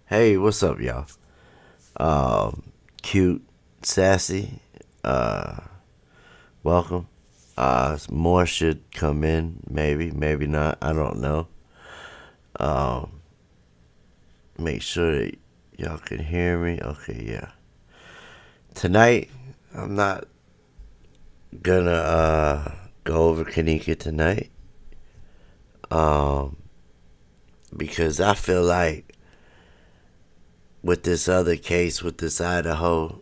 Hey, what's up, y'all? Cute, sassy, welcome. More should come in, maybe not. I don't know. Make sure that y'all can hear me. Okay, yeah. Tonight, I'm not gonna go over Kanika tonight. Because I feel like with this other case, with this Idaho,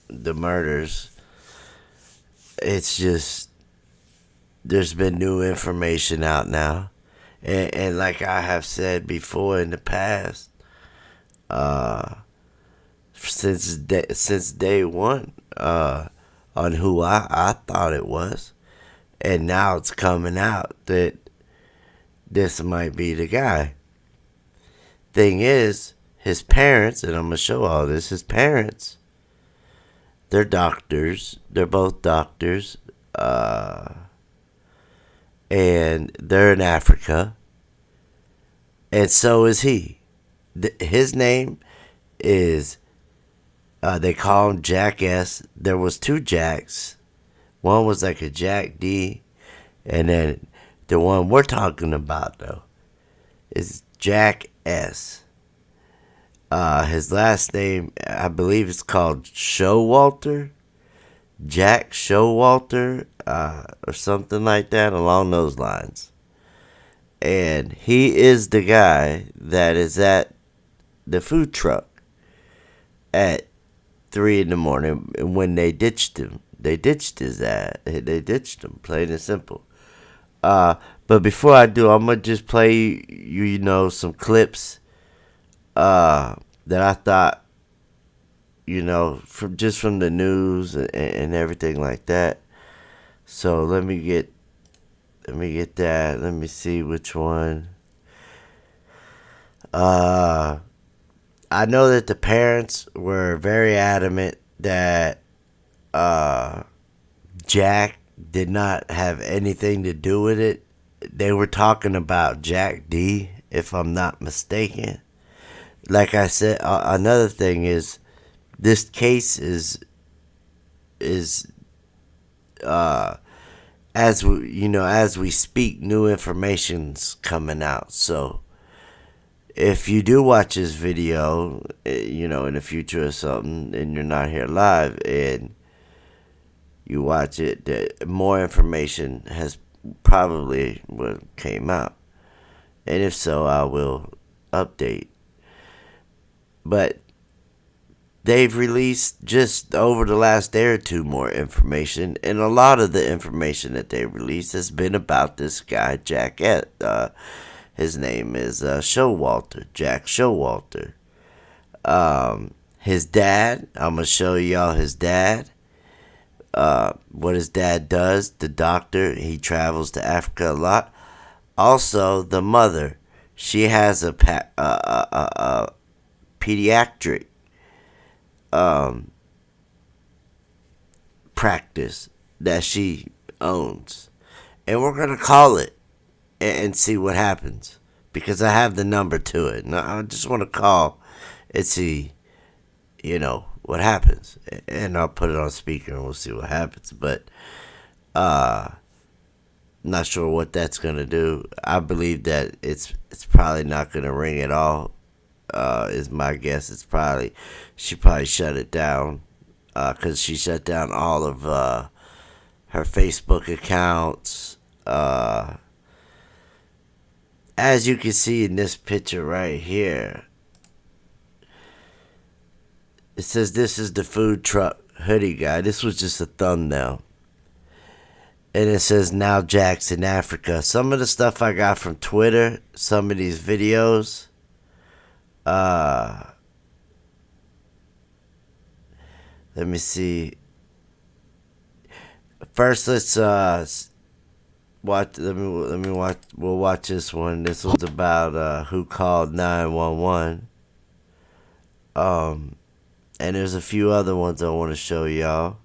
the murders, it's just, there's been new information out now. And like I have said before in the past, since day one, on who I thought it was. And now it's coming out that this might be the guy. Thing is, his parents, and I'm going to show all this, his parents, they're doctors. They're both doctors. And they're in Africa. And so is he. His name is, they call him Jack S. There was two Jacks. One was like a Jack D. And then the one we're talking about, though, is Jack S. His last name, I believe it's called Showalter. Jack Showalter, or something like that, along those lines. And he is the guy that is at the food truck at 3 in the morning when they ditched him. They ditched his ass. They ditched him, plain and simple. But before I do, I'm going to just play you, some clips that I thought you know, from the news and everything like that. So let me get that. Let me see which one. I know that the parents were very adamant that Jack did not have anything to do with it. They were talking about Jack D, if I'm not mistaken. Like I said, another thing is this case is as we speak, new information's coming out. So if you do watch this video, in the future or something, and you're not here live, and you watch it, more information has probably came out, and if so, I will update. But they've released just over the last day or two more information, and a lot of the information that they released has been about this guy, Jack. His name is Showalter, Jack Showalter. His dad, I'm going to show y'all his dad. What his dad does, the doctor, he travels to Africa a lot. Also, the mother, she has a pediatric practice that she owns, and we're gonna call it and see what happens, because I have the number to it. Now, I just want to call and see, what happens, and I'll put it on speaker and we'll see what happens. But not sure what that's gonna do. I believe that it's probably not gonna ring at all. Is my guess. She probably shut it down, because she shut down all of her Facebook accounts. As you can see in this picture right here, it says this is the food truck hoodie guy. This was just a thumbnail. And it says now Jack's in Africa. Some of the stuff I got from Twitter, some of these videos, let me see. First, let's watch. Let me watch. We'll watch this one. This one's about who called 911. And there's a few other ones I want to show y'all,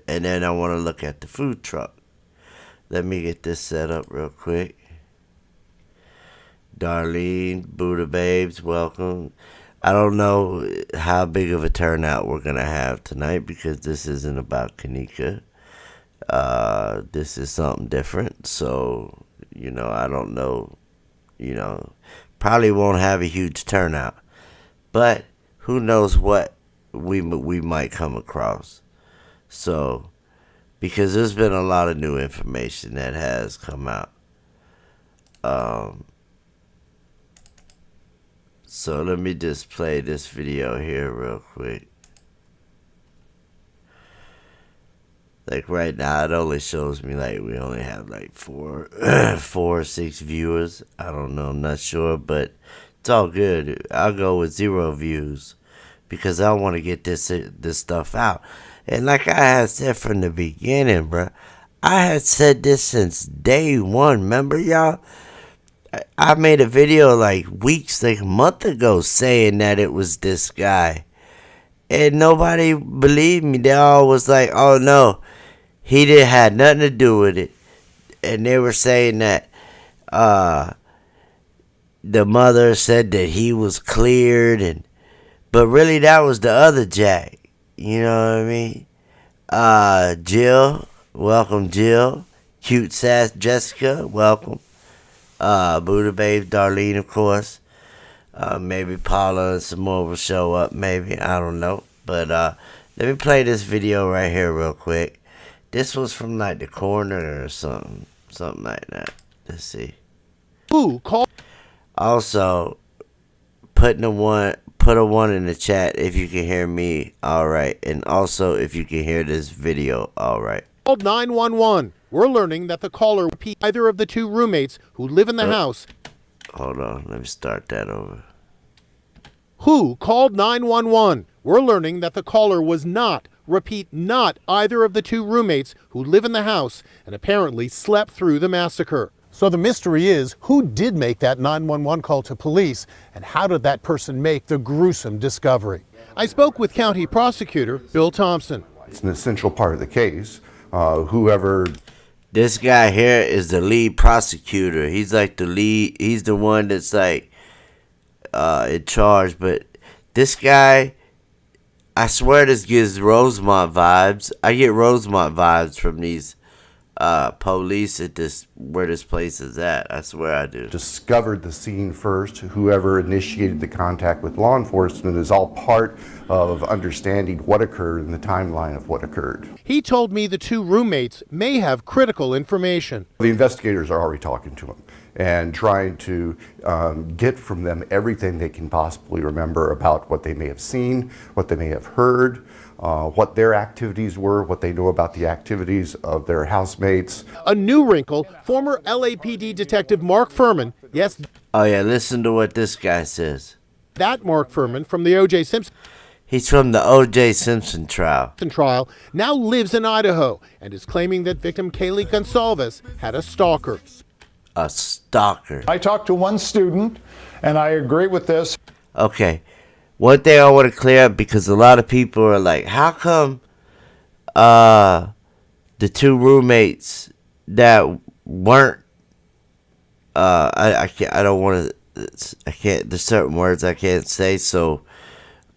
and then I want to look at the food truck. Let me get this set up real quick. Darlene, Buddha Babes, welcome. I don't know how big of a turnout we're going to have tonight, because this isn't about Kanika. This is something different. So, I don't know. Probably won't have a huge turnout. But who knows what we might come across. So, because there's been a lot of new information that has come out. So let me just play this video here real quick. Like right now, it only shows me like we only have like four or six viewers. I don't know, I'm not sure, but it's all good. I'll go with 0 views, because I want to get this stuff out. And like I had said from the beginning, bro, I had said this since day one. Remember, y'all? I made a video like a month ago, saying that it was this guy. And nobody believed me. They all was like, oh no, he didn't have nothing to do with it. And they were saying that the mother said that he was cleared, but really that was the other Jack. You know what I mean? Jill, welcome, Jill. Cute Sass Jessica, welcome. Buddha Babe, Darlene, of course. Maybe Paula and some more will show up, maybe. I don't know. But let me play this video right here real quick. This was from like the corner or something. Something like that. Let's see. Who called? Also, put a 1 in the chat if you can hear me all right. And also if you can hear this video all right. Called 911. We're learning that the caller was either of the 2 roommates who live in the house. Hold on. Let me start that over. Who called 911? We're learning that the caller was not, repeat, not either of the two roommates who live in the house and apparently slept through the massacre. So the mystery is, who did make that 911 call to police, and how did that person make the gruesome discovery? I spoke with County Prosecutor Bill Thompson. It's an essential part of the case. Whoever This guy here is the lead prosecutor. He's like the lead. He's the one that's like in charge. But this guy, I swear this gives Rosemont vibes. I get Rosemont vibes from these police at this where this place is at. I swear I do. discovered the scene first, whoever initiated the contact with law enforcement, is all part of understanding what occurred and the timeline of what occurred. He told me the two roommates may have critical information. The investigators are already talking to them and trying to get from them everything they can possibly remember about what they may have seen, what they may have heard, what their activities were, what they know about the activities of their housemates. A new wrinkle, former LAPD detective Mark Furman, yes, Oh yeah, listen to what this guy says. that Mark Furman from the O.J. Simpson He's from the O.J. Simpson trial. trial, now lives in Idaho and is claiming that victim Kaylee Gonsalves had a stalker. A stalker. I talked to one student, and I agree with this. Okay. One thing I want to clear up, because a lot of people are like, how come the two roommates that weren't I can't, I don't want to, I can't, there's certain words I can't say, so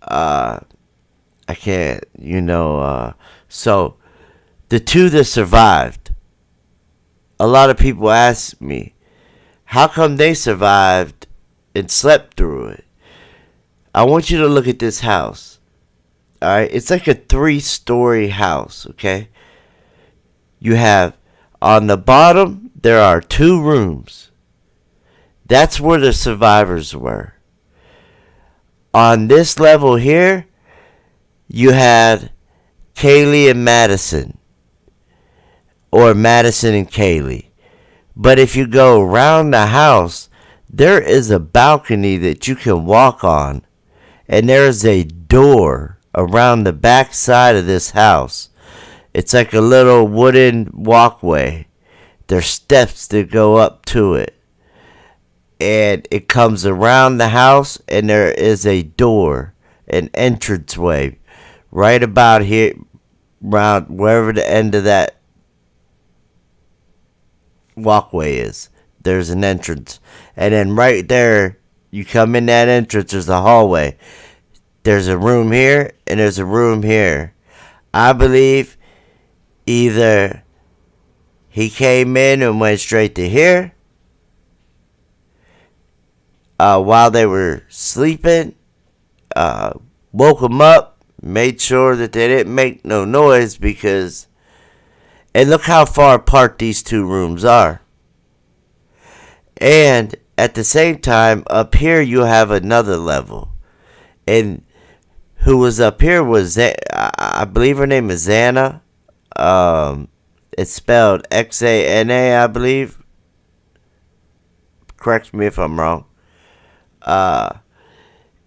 I can't, so the two that survived, a lot of people ask me, how come they survived and slept through it? I want you to look at this house. Alright? It's like a 3-story house, okay? You have, on the bottom, there are 2 rooms. That's where the survivors were. On this level here, you had Kaylee and Madison. Or Madison and Kaylee. But if you go around the house, there is a balcony that you can walk on. And there is a door around the back side of this house. It's like a little wooden walkway. There's steps that go up to it. And it comes around the house, and there is a door, an entranceway, right about here, around wherever the end of that walkway is. There's an entrance. And then right there, you come in that entrance, there's a hallway. There's a room here, and there's a room here. I believe either he came in and went straight to here while they were sleeping, woke them up, made sure that they didn't make no noise, because, and look how far apart these 2 rooms are. And at the same time, up here you have another level. And who was up here was, I believe her name is Xana. It's spelled Xana, I believe. Correct me if I'm wrong.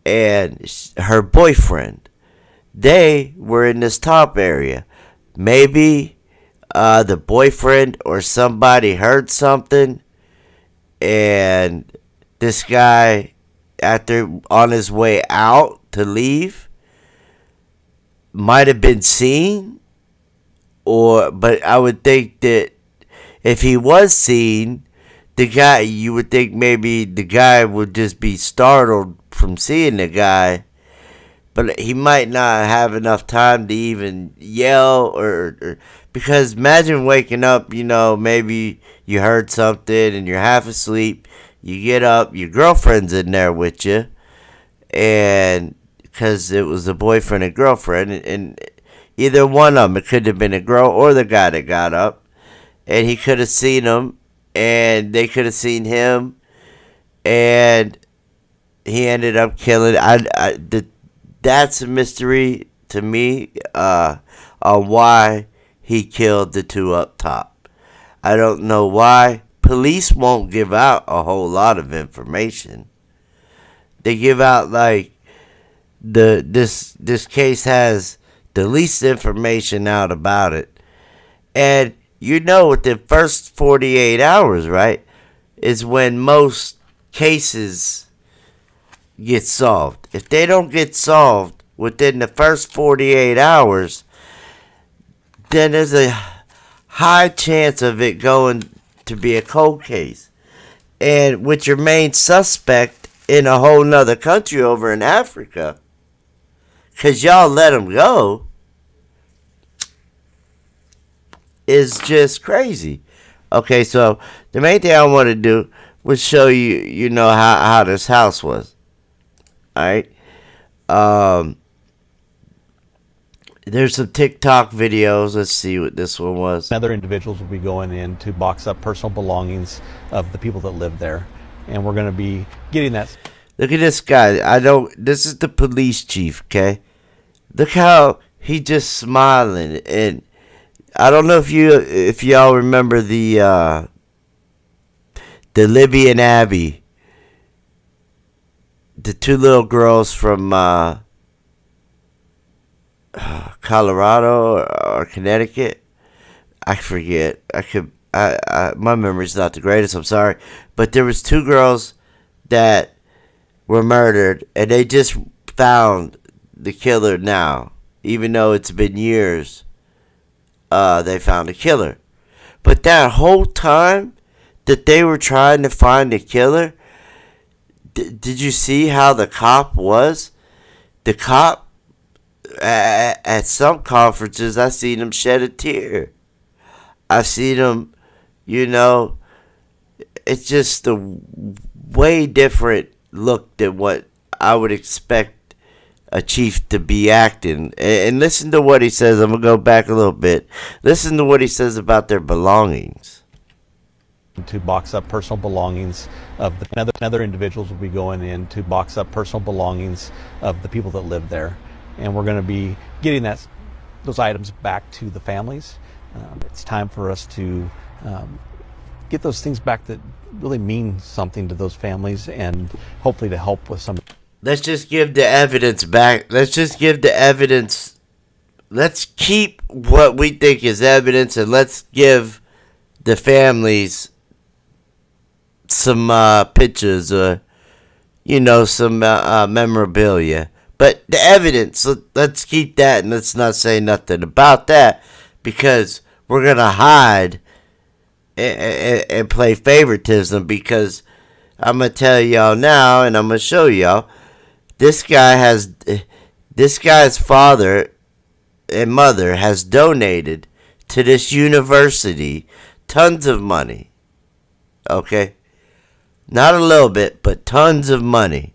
And her boyfriend. They were in this top area. Maybe the boyfriend or somebody heard something. And this guy, after on his way out to leave, might have been seen, but I would think that if he was seen, you would think maybe the guy would just be startled from seeing the guy, but he might not have enough time to even yell or because imagine waking up, maybe you heard something and you're half asleep, you get up, your girlfriend's in there with you, and because it was a boyfriend and girlfriend, and either one of them, it could have been a girl or the guy that got up, and he could have seen them, and they could have seen him, and he ended up killing. That's a mystery to me on why he killed the 2 up top. I don't know why. Police won't give out a whole lot of information. They give out like this case has the least information out about it. And within first 48 hours, right, is when most cases get solved. If they don't get solved within the first 48 hours, then there's a high chance of it going to be a cold case. And with your main suspect in a whole nother country over in Africa, because y'all let him go, is just crazy. Okay, so the main thing I want to do was show you, how this house was. All right. There's some TikTok videos. Let's see what this one was. Other individuals will be going in to box up personal belongings of the people that live there, and we're going to be getting that. Look at this guy. This is the police chief. Okay, look how he just smiling, and I don't know if y'all remember the Libby and Abby, the two little girls from Colorado or Connecticut. I forget. My memory's not the greatest. I'm sorry, but there was two girls that were murdered, and they just found the killer now, even though it's been years. They found the killer, but that whole time that they were trying to find the killer, did you see how the cop was? The cop, at some conferences, I seen him shed a tear. I seen him, it's just a way different look than what I would expect a chief to be acting. And listen to what he says. I'm going to go back a little bit. Listen to what he says about their belongings. To box up personal belongings of the other individuals will be going in to box up personal belongings of the people that live there, and we're going to be getting those items back to the families. It's time for us to get those things back that really mean something to those families, and hopefully to help with some. Let's just give the evidence back. Let's just give the evidence. Let's keep what we think is evidence, and let's give the families some pictures or, some memorabilia. But the evidence, let's keep that, and let's not say nothing about that, because we're going to hide and play favoritism, because I'm going to tell y'all now, and I'm going to show y'all, this guy's father and mother has donated to this university tons of money. Okay? Not a little bit, but tons of money.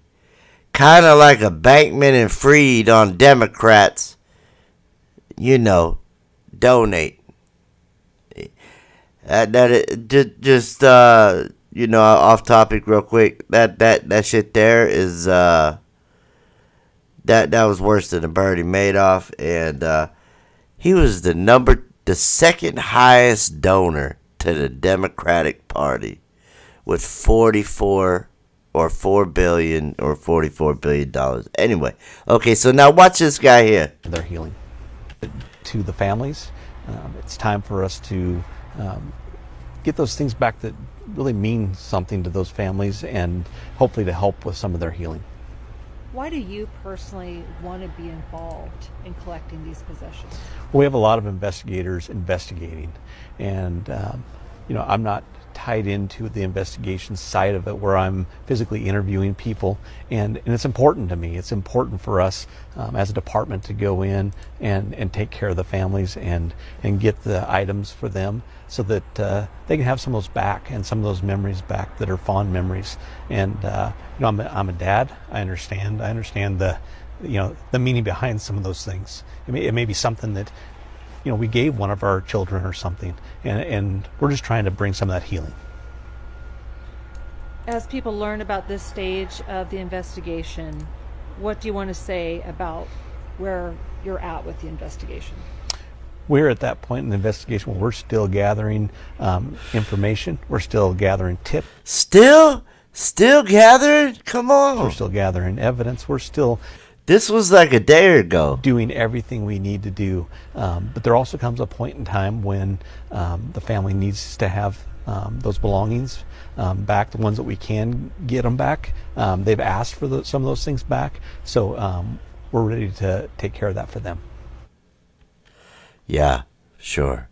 Kind of like a Bankman and Freed on Democrats. Donate. Off topic real quick. That shit there is that was worse than the Bernie Madoff, and he was the second highest donor to the Democratic Party, with $44 billion or $44 billion. Anyway, okay, so now watch this guy here. Their healing to the families. It's time for us to get those things back that really mean something to those families, and hopefully to help with some of their healing. Why do you personally want to be involved in collecting these possessions? Well, we have a lot of investigators investigating, and I'm not tied into the investigation side of it where I'm physically interviewing people, and it's important to me. It's important for us as a department to go in and take care of the families and get the items for them, so that they can have some of those back, and some of those memories back that are fond memories. And I'm a dad. I understand the the meaning behind some of those things. It may be something that we gave one of our children or something, and we're just trying to bring some of that healing. As people learn about this stage of the investigation, what do you want to say about where you're at with the investigation? We're at that point in the investigation where we're still gathering information. We're still gathering tips. Still gathering? Come on. We're still gathering evidence. We're still. This was like a day ago. doing everything we need to do. But there also comes a point in time when the family needs to have those belongings back, the ones that we can get them back. They've asked for some of those things back, so we're ready to take care of that for them. Yeah, sure.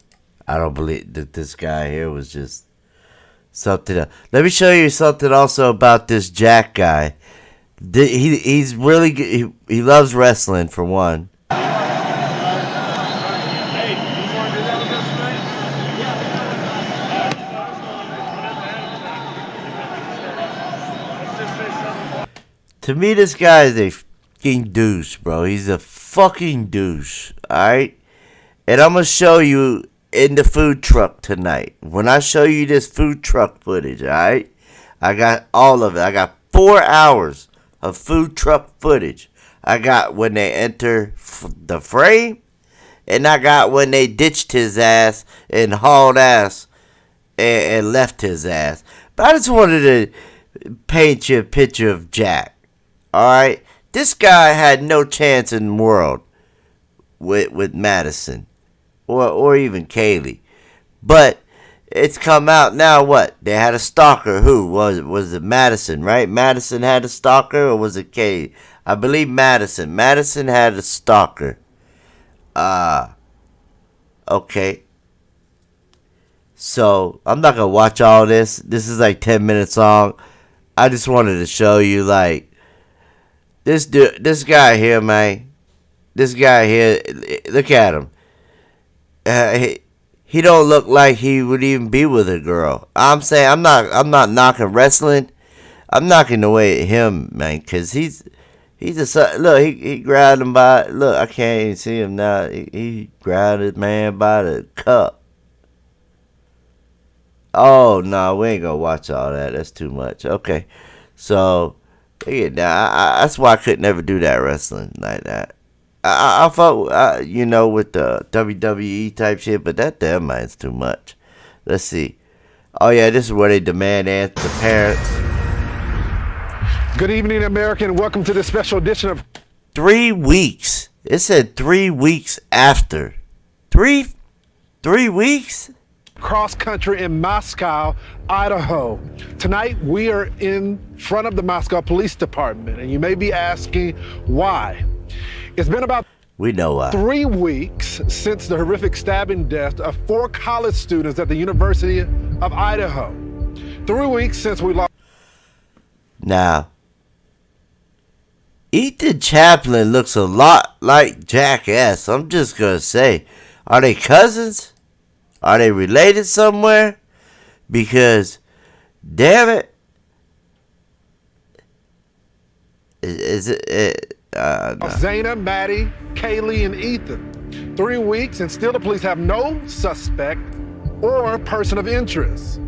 I don't believe that this guy here was just something else. Let me show you something also about this Jack guy. He's really good. He loves wrestling, for one. To me, this guy is a fucking douche, bro. He's a fucking douche, alright? And I'm going to show you in the food truck tonight. When I show you this food truck footage, alright? I got all of it. I got 4 hours of food truck footage. I got when they enter the frame, and I got when they ditched his ass and hauled ass and left his ass. But I just wanted to paint you a picture of Jack. Alright? This guy had no chance in the world with Madison. Or even Kaylee. But it's come out now what? They had a stalker. Who? Was it Madison, right? Madison had a stalker, or was it Kaylee? I believe Madison. Madison had a stalker. Okay. So, I'm not gonna watch all this. This is like 10 minutes long. I just wanted to show you, like, this guy here, man. This guy here, look at him. He don't look like he would even be with a girl. I'm saying I'm not knocking wrestling. I'm knocking away at him, man, cause he's a look. He grabbed him by look. I can't even see him now. He grabbed his man by the cup. Oh no, we ain't gonna watch all that. That's too much. Okay, so yeah, that's why I could never do that wrestling like that. I fought, with the WWE type shit, but that damn mine's too much. Let's see. Oh, yeah, this is where they demand the parents. Good evening, America, and welcome to this special edition of 3 weeks. It said 3 weeks after. Three weeks? Cross Country in Moscow, Idaho. Tonight, we are in front of the Moscow Police Department, and you may be asking why. It's been about we know why. 3 weeks since the horrific stabbing death of 4 college students at the University of Idaho. 3 weeks since we lost. Now, Ethan Chaplin looks a lot like Jackass. I'm just going to say, are they cousins? Are they related somewhere? Because, damn it. Is it no. Zayna, Maddie, Kaylee, and Ethan. 3 weeks, and still the police have no suspect or person of interest.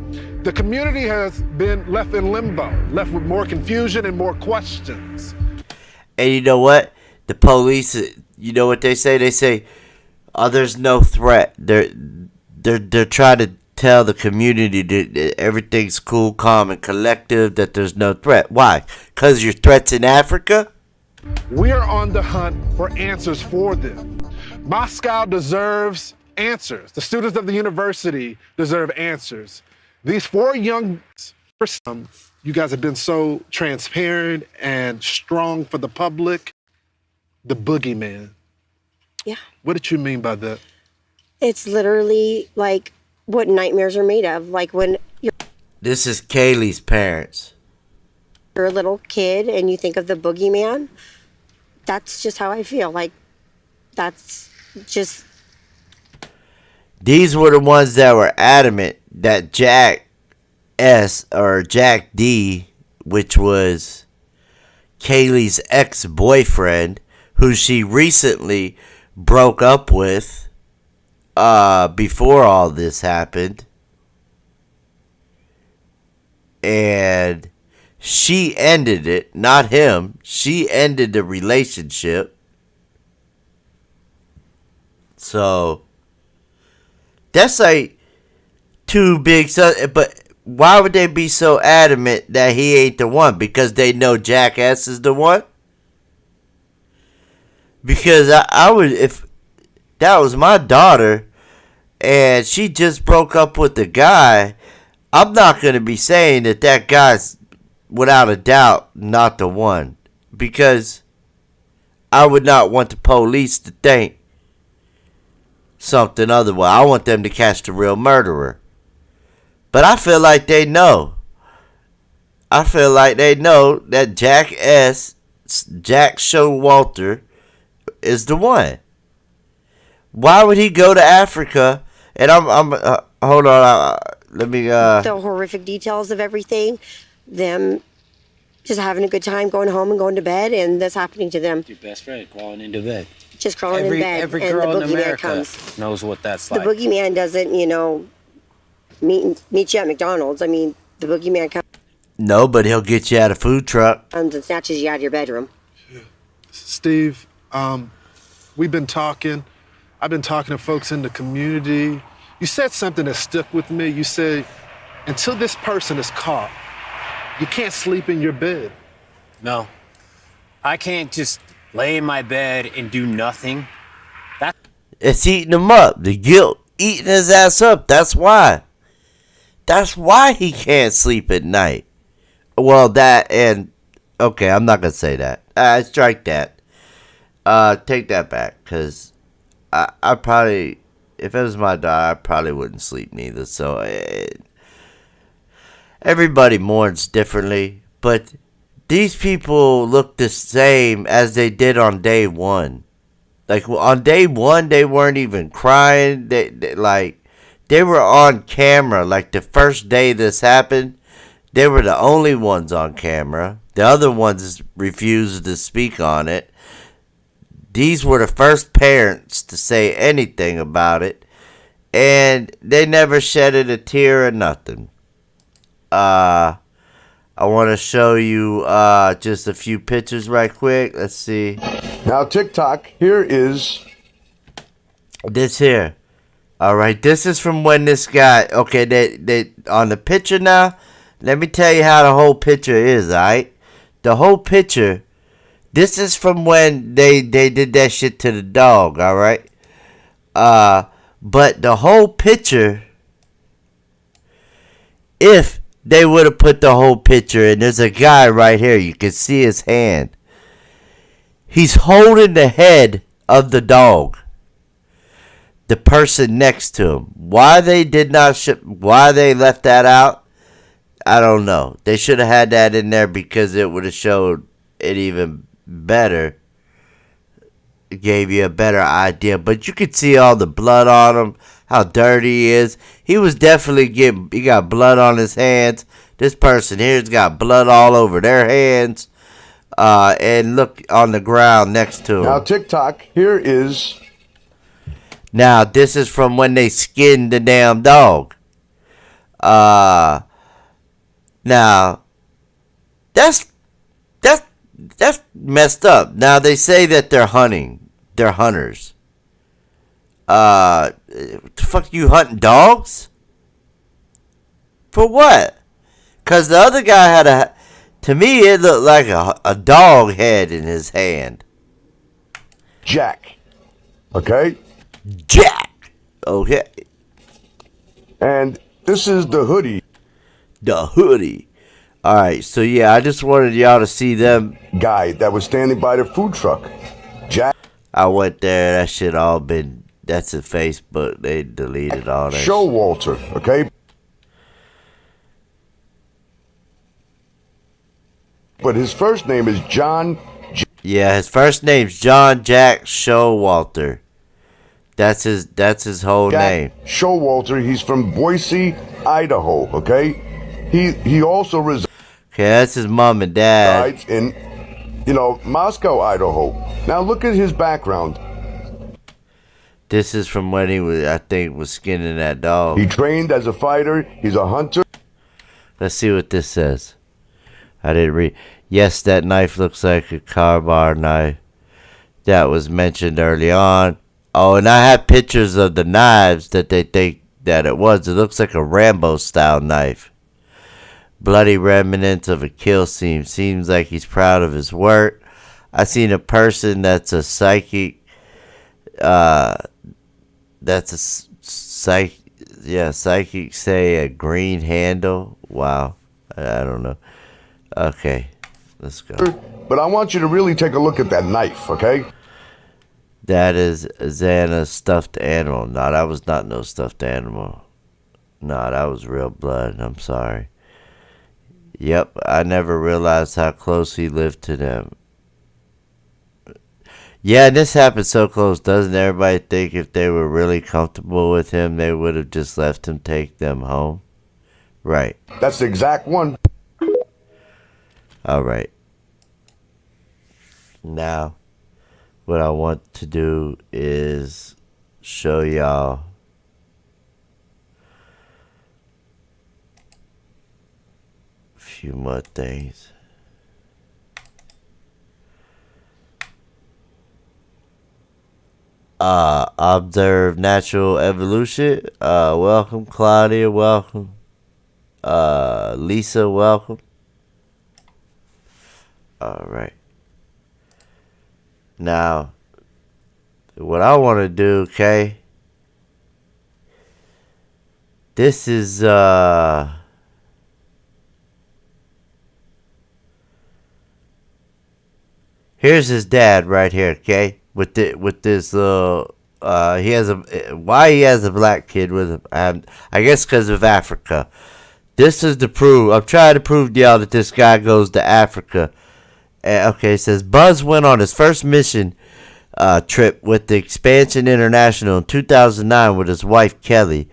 The community has been left in limbo, left with more confusion and more questions. And you know what? The police, you know what they say? They say, "Oh, there's no threat." They're trying to tell the community that everything's cool, calm, and collective. That there's no threat. Why? Because your threat's in Africa. We are on the hunt for answers for them. Moscow deserves answers. The students of the university deserve answers. These 4 young, for some, you guys have been so transparent and strong for the public. The boogeyman. Yeah. What did you mean by that? It's literally like what nightmares are made of. Like when This is Kaylee's parents. you're a little kid and you think of the boogeyman. That's just how I feel. Like, that's just. These were the ones that were adamant that Jack S. or Jack D., which was Kaylee's ex-boyfriend, who she recently broke up with before all this happened. And she ended it, not him. She ended the relationship. So that's like too big. But why would they be so adamant that he ain't the one? Because they know Jackass is the one? Because I would, if that was my daughter and she just broke up with the guy, I'm not going to be saying that that guy's without a doubt not the one, because I would not want the police to think something otherwise. I want them to catch the real murderer. But I feel like they know. I feel like they know that Jack Showalter is the one. Why would he go to Africa? And hold on, let me The horrific details of everything, them just having a good time, going home and going to bed, and this happening to them. Your best friend crawling into bed. Just crawling in bed. Every and girl the in boogeyman America comes. knows what that's The like. boogeyman doesn't, meet you at McDonald's. I mean, the boogeyman comes no, but he'll get you at a food truck. and snatches you out of your bedroom. Steve, we've been talking. I've been talking to folks in the community. You said something that stuck with me. You said, until this person is caught, you can't sleep in your bed. No. I can't just lay in my bed and do nothing. It's eating him up. The guilt eating his ass up. That's why. That's why he can't sleep at night. Well, that and okay, I'm not gonna say that. I strike that. Take that back, cause I probably, if it was my daughter, I probably wouldn't sleep neither. So everybody mourns differently, but these people look the same as they did on day one. Like on day one, they weren't even crying. They were on camera. Like the first day this happened, they were the only ones on camera. The other ones refused to speak on it. These were the first parents to say anything about it, and they never shedded a tear or nothing. I want to show you just a few pictures right quick. Let's see. Now, TikTok, here is This here. All right, this is from when this guy. Okay, they on the picture now. Let me tell you how the whole picture is. All right, the whole picture. This is from when they did that shit to the dog. All right. But the whole picture. If they would have put the whole picture, and there's a guy right here. You can see his hand. He's holding the head of the dog. The person next to him. Why they did not why they left that out, I don't know. They should have had that in there because it would have showed it even better. It gave you a better idea. But you could see all the blood on him, how dirty he is. He was definitely he got blood on his hands. This person here's got blood all over their hands. And look on the ground next to him. now TikTok, here is Now, this is from when they skinned the damn dog. Now, that's messed up. Now, they say that they're hunting. They're hunters. The fuck you hunting dogs? For what? Because the other guy had to me, it looked like a dog head in his hand. Jack. Okay? Jack. Okay. And this is the hoodie The hoodie. Alright, so yeah, I just wanted y'all to see them. guy that was standing by the food truck. Jack I went there, that shit all been, that's a Facebook, they deleted all that shit. Showalter. Okay? But his first name is John Yeah, his first name's John Jack Showalter. That's his whole name. Showalter. He's from Boise, Idaho. Okay? He also resides Okay, that's his mom and dad. in, Moscow, Idaho. Now look at his background. This is from when he was skinning that dog. He trained as a fighter. He's a hunter. Let's see what this says. I didn't read. Yes, that knife looks like a carbide knife. That was mentioned early on. Oh, and I have pictures of the knives that they think that it was. It looks like a Rambo-style knife. Bloody remnants of a kill scene. Seems like he's proud of his work. I seen a person that's a psychic. That's a psychic say a green handle. Wow. I don't know. Okay, let's go. But I want you to really take a look at that knife, okay? That is Xana's stuffed animal. No, that was not no stuffed animal. No, that was real blood. I'm sorry. Yep, I never realized how close he lived to them. Yeah, and this happened so close. Doesn't everybody think if they were really comfortable with him, they would have just left him take them home? Right. That's the exact one. All right. Now, what I want to do is show y'all a few more things. Observe natural evolution. Welcome, Claudia. Welcome. Lisa, welcome. All right. Now, what I want to do, okay? This is here's his dad right here, okay? With this he has a black kid with him. I guess because of Africa. This is to prove. I'm trying to prove to y'all that this guy goes to Africa. Okay, it says Buzz went on his first mission trip with the Expansion International in 2009 with his wife Kelly.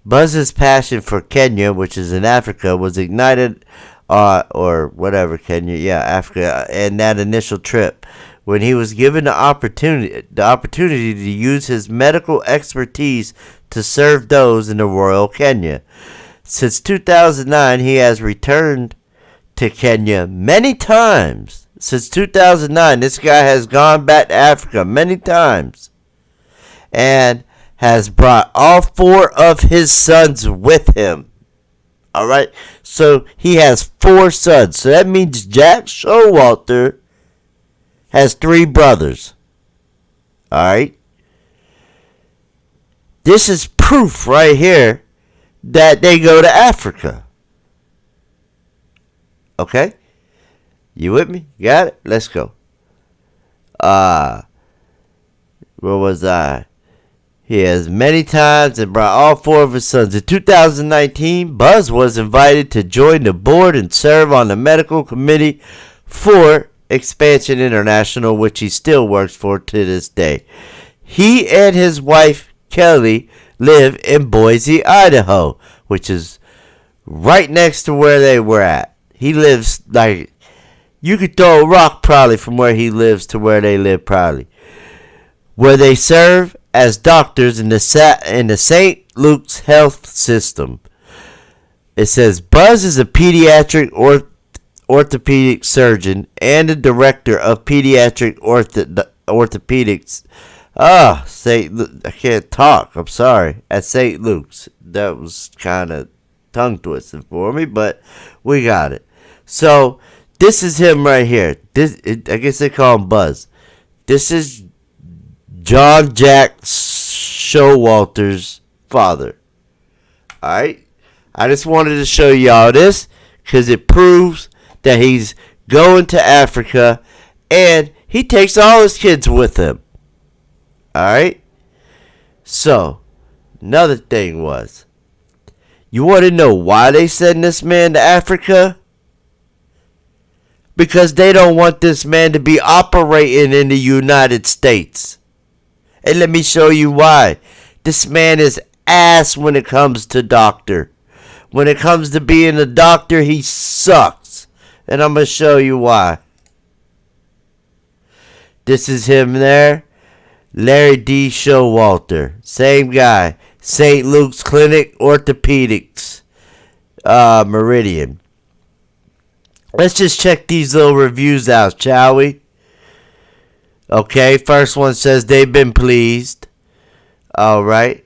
Buzz's passion for Kenya, which is in Africa, was ignited, or whatever Kenya, yeah, Africa, and that initial trip when he was given the opportunity to use his medical expertise to serve those in the Royal Kenya. Since 2009, he has returned to Kenya many times. Since 2009, this guy has gone back to Africa many times and has brought all 4 of his sons with him. All right, so he has 4 sons. So that means Jack Showalter has 3 brothers. All right, this is proof right here that they go to Africa. Okay, you with me? Got it? Let's go. Where was I? He has many times and brought all 4 of his sons. In 2019, Buzz was invited to join the board and serve on the medical committee for Expansion International, which he still works for to this day. He and his wife, Kelly, live in Boise, Idaho, which is right next to where they were at. He lives, like, you could throw a rock probably from where he lives to where they live probably. Where they serve as doctors in the St. Luke's health system. It says Buzz is a pediatric orthopedic surgeon and the director of pediatric orthopedics. I can't talk. I'm sorry. At St. Luke's. That was kind of tongue twisting for me, but we got it. So this is him right here. I guess they call him Buzz. This is John Jack Showalter's father. Alright? I just wanted to show y'all this because it proves that he's going to Africa and he takes all his kids with him. Alright? So, another thing was, you want to know why they send this man to Africa? Because they don't want this man to be operating in the United States. And let me show you why. This man is ass when it comes to doctor. When it comes to being a doctor, he sucks. And I'm going to show you why. This is him there. Larry D. Showalter. Same guy. St. Luke's Clinic Orthopedics. Meridian. Let's just check these little reviews out, shall we? Okay, first one says they've been pleased. Alright.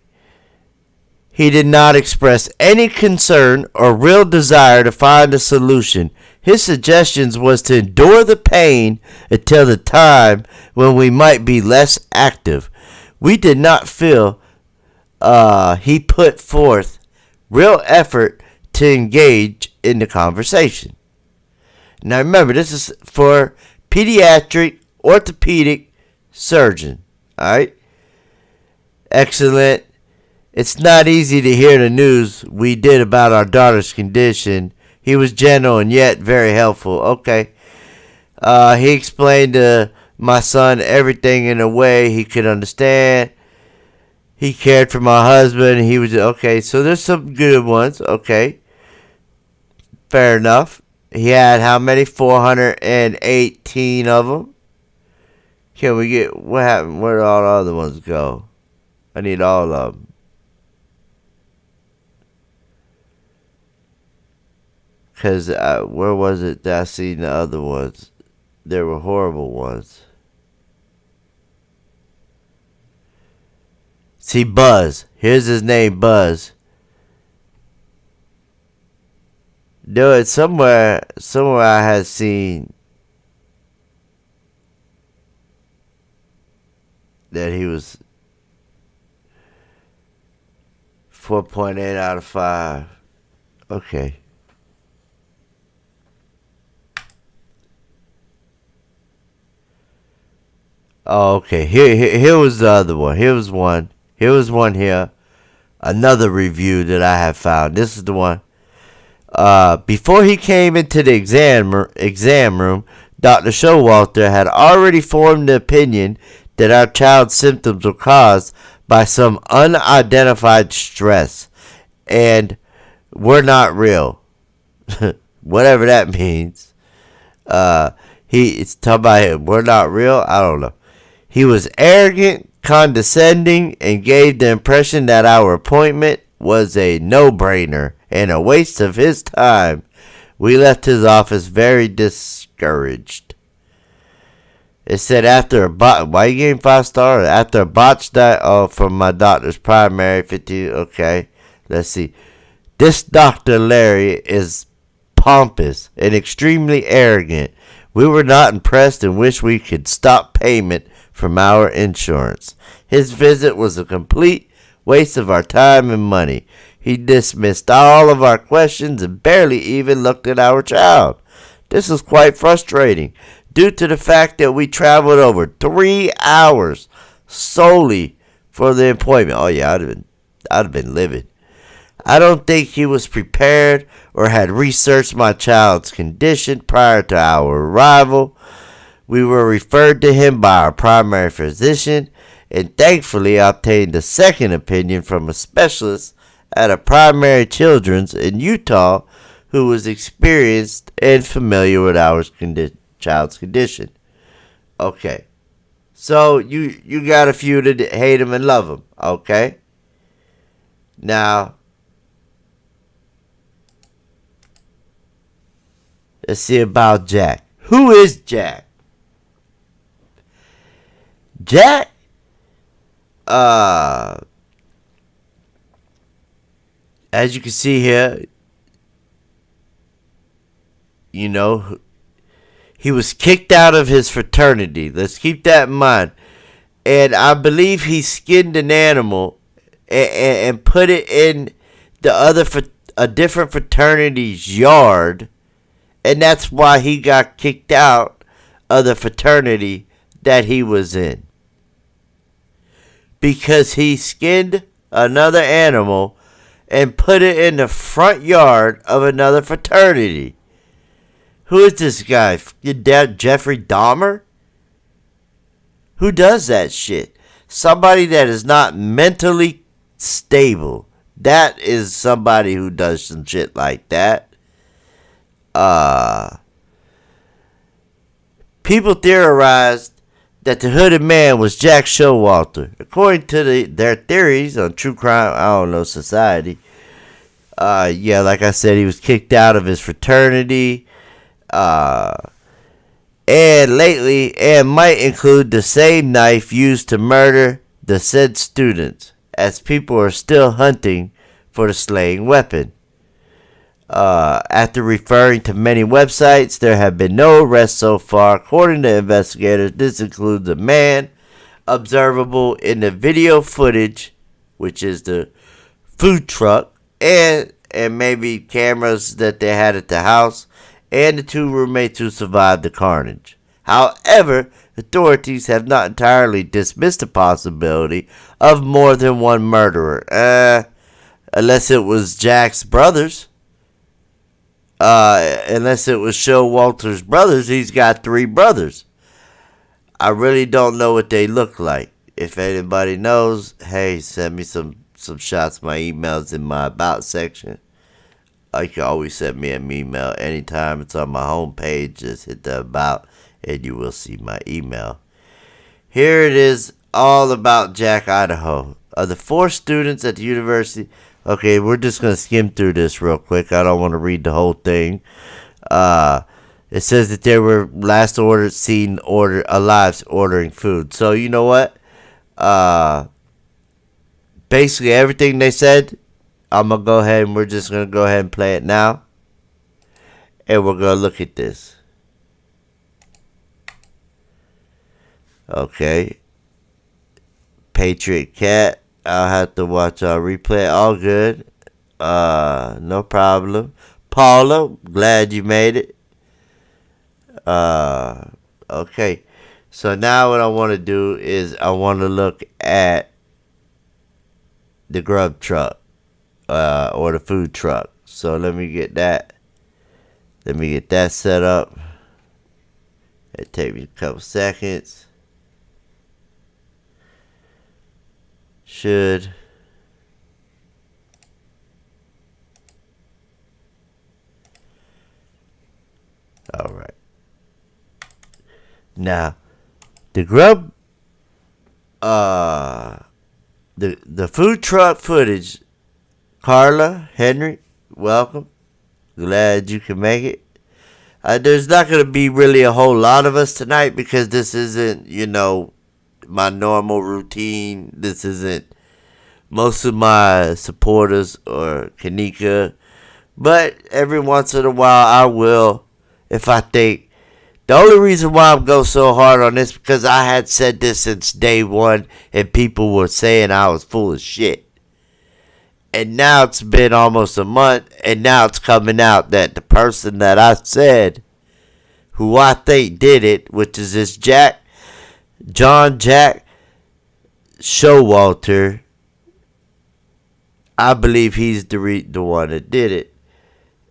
He did not express any concern or real desire to find a solution. His suggestions was to endure the pain until the time when we might be less active. We did not feel he put forth real effort to engage in the conversation. Now remember, this is for pediatric orthopedic surgeon. Alright? Excellent. It's not easy to hear the news we did about our daughter's condition. He was gentle and yet very helpful. Okay. He explained to my son everything in a way he could understand. He cared for my husband. He was okay. So there's some good ones. Okay. Fair enough. He had how many? 418 of them. Can we get what happened? Where did all the other ones go? I need all of them. Because where was it that I seen the other ones? There were horrible ones. See, Buzz. Here's his name, Buzz. No, it's somewhere I had seen that he was 4.8 out of 5. Okay. Oh, okay. Here was the other one. Here was one here. Another review that I have found. This is the one. Before he came into the exam room, Dr. Showalter had already formed the opinion that our child's symptoms were caused by some unidentified stress and were not real. Whatever that means. It's talking about him. We're not real? I don't know. He was arrogant, condescending, and gave the impression that our appointment was a no-brainer and a waste of his time. We left his office very discouraged. It said after a why you gave 5 stars? After a botched from my doctor's primary 50. Okay, let's see. This Dr. Larry is pompous and extremely arrogant. We were not impressed and wish we could stop payment from our insurance. His visit was a complete waste of our time and money. He dismissed all of our questions and barely even looked at our child. This was quite frustrating due to the fact that we traveled over 3 hours solely for the appointment. Oh yeah, I'd have been livid. I don't think he was prepared or had researched my child's condition prior to our arrival. We were referred to him by our primary physician and thankfully obtained a second opinion from a specialist at a primary children's in Utah who was experienced and familiar with our child's condition. Okay. So you got a few that hate him and love him. Okay. Now, let's see about Jack. Who is Jack? Jack, as you can see here, you know, he was kicked out of his fraternity. Let's keep that in mind. And I believe he skinned an animal and put it in a different fraternity's yard. And that's why he got kicked out of the fraternity that he was in. Because he skinned another animal and put it in the front yard of another fraternity. Who is this guy? Your dad, Jeffrey Dahmer? Who does that shit? Somebody that is not mentally stable. That is somebody who does some shit like that. People theorized that the hooded man was Jack Showalter. According to their theories on True Crime, Society. Yeah, like I said, he was kicked out of his fraternity. And might include the same knife used to murder the said students, as people are still hunting for the slaying weapon. After referring to many websites, there have been no arrests so far. According to investigators, this includes a man observable in the video footage, which is the food truck, and maybe cameras that they had at the house, and the 2 roommates who survived the carnage. However, authorities have not entirely dismissed the possibility of more than one murderer. Unless it was Jack's brothers. Unless it was Showalter's brothers. He's got 3 brothers. I really don't know what they look like. If anybody knows, hey, send me some shots. My email's in my about section. You can always send me an email anytime. It's on my homepage. Just hit the about and you will see my email. Here it is, all about Jack, Idaho. Of the 4 students at the university. Okay, we're just going to skim through this real quick. I don't want to read the whole thing. It says that they were last seen alive ordering food. So, you know what? Basically, everything they said, I'm going to go ahead and we're just going to go ahead and play it now. And we're going to look at this. Okay. Patriot Cat. I'll have to watch our replay. All good. No problem. Paula, glad you made it. Okay. So now what I want to do is I want to look at the grub truck, or the food truck. So let me get that. Let me get that set up. It take me a couple seconds. Should. All right. Now, the grub, the food truck footage. Carla, Henry, welcome. Glad you can make it. There's not going to be really a whole lot of us tonight because this isn't, my normal routine. This isn't most of my supporters or Kanika. But every once in a while I will, if I think. The only reason why I'm going so hard on this because I had said this since day one and people were saying I was full of shit. And now it's been almost a month and now it's coming out that the person that I said, who I think did it, which is this Jack Showalter, I believe he's the one that did it.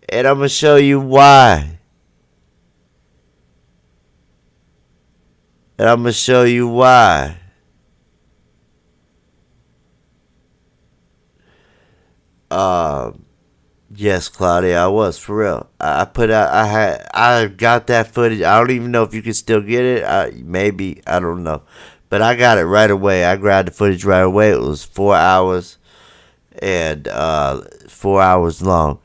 And I'm going to show you why. Yes, Claudia, I was, for real. I got that footage. I don't even know if you can still get it. Maybe, I don't know. But I got it right away. I grabbed the footage right away. It was 4 hours and 4 hours long.